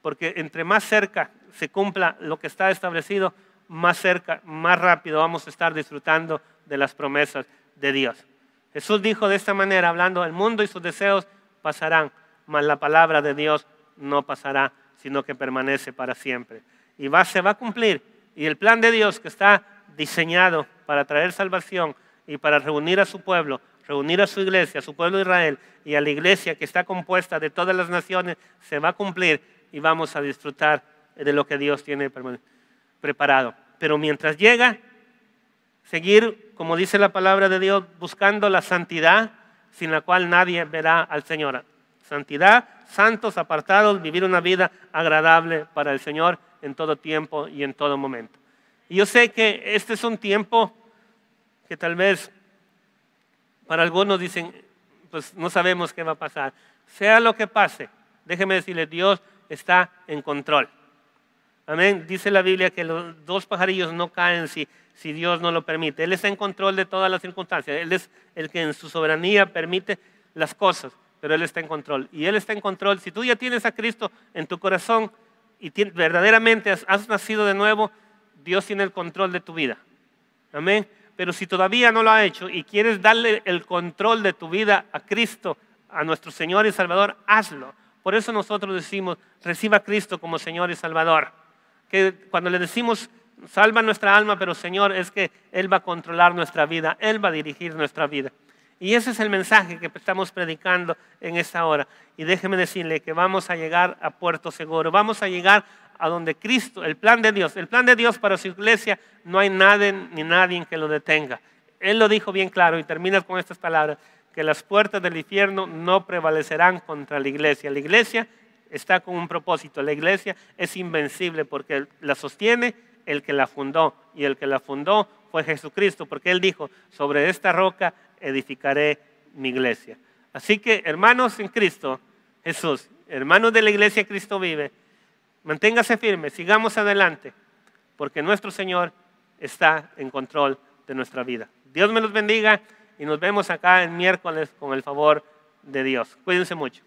porque entre más cerca se cumpla lo que está establecido, más cerca, más rápido vamos a estar disfrutando de las promesas de Dios. Jesús dijo de esta manera, hablando, el mundo y sus deseos pasarán, mas la palabra de Dios no pasará, sino que permanece para siempre. Y se va a cumplir. Y el plan de Dios, que está diseñado para traer salvación y para reunir a su pueblo, reunir a su iglesia, a su pueblo de Israel, y a la iglesia que está compuesta de todas las naciones, se va a cumplir y vamos a disfrutar de lo que Dios tiene preparado. Pero mientras llega, seguir, como dice la palabra de Dios, buscando la santidad, sin la cual nadie verá al Señor. Santidad, santos, apartados, vivir una vida agradable para el Señor en todo tiempo y en todo momento. Y yo sé que este es un tiempo que tal vez para algunos dicen, pues no sabemos qué va a pasar. Sea lo que pase, déjeme decirle, Dios está en control. Amén. Dice la Biblia que los dos pajarillos no caen si Dios no lo permite. Él está en control de todas las circunstancias. Él es el que en su soberanía permite las cosas, pero Él está en control. Y Él está en control. Si tú ya tienes a Cristo en tu corazón, y verdaderamente has nacido de nuevo, Dios tiene el control de tu vida. Amén. Pero si todavía no lo ha hecho y quieres darle el control de tu vida a Cristo, a nuestro Señor y Salvador, hazlo. Por eso nosotros decimos, reciba a Cristo como Señor y Salvador. Que cuando le decimos, salva nuestra alma, pero Señor, es que Él va a controlar nuestra vida, Él va a dirigir nuestra vida. Y ese es el mensaje que estamos predicando en esta hora. Y déjeme decirle que vamos a llegar a puerto seguro, vamos a llegar a donde Cristo, el plan de Dios para su iglesia, no hay nadie ni nadie que lo detenga. Él lo dijo bien claro y termina con estas palabras, que las puertas del infierno no prevalecerán contra la iglesia. La iglesia está con un propósito, la iglesia es invencible porque la sostiene el que la fundó, y el que la fundó fue Jesucristo, porque Él dijo, sobre esta roca edificaré mi iglesia. Así que, hermanos en Cristo Jesús, hermanos de la iglesia Cristo vive, manténgase firme, sigamos adelante, porque nuestro Señor está en control de nuestra vida. Dios me los bendiga y nos vemos acá el miércoles con el favor de Dios. Cuídense mucho.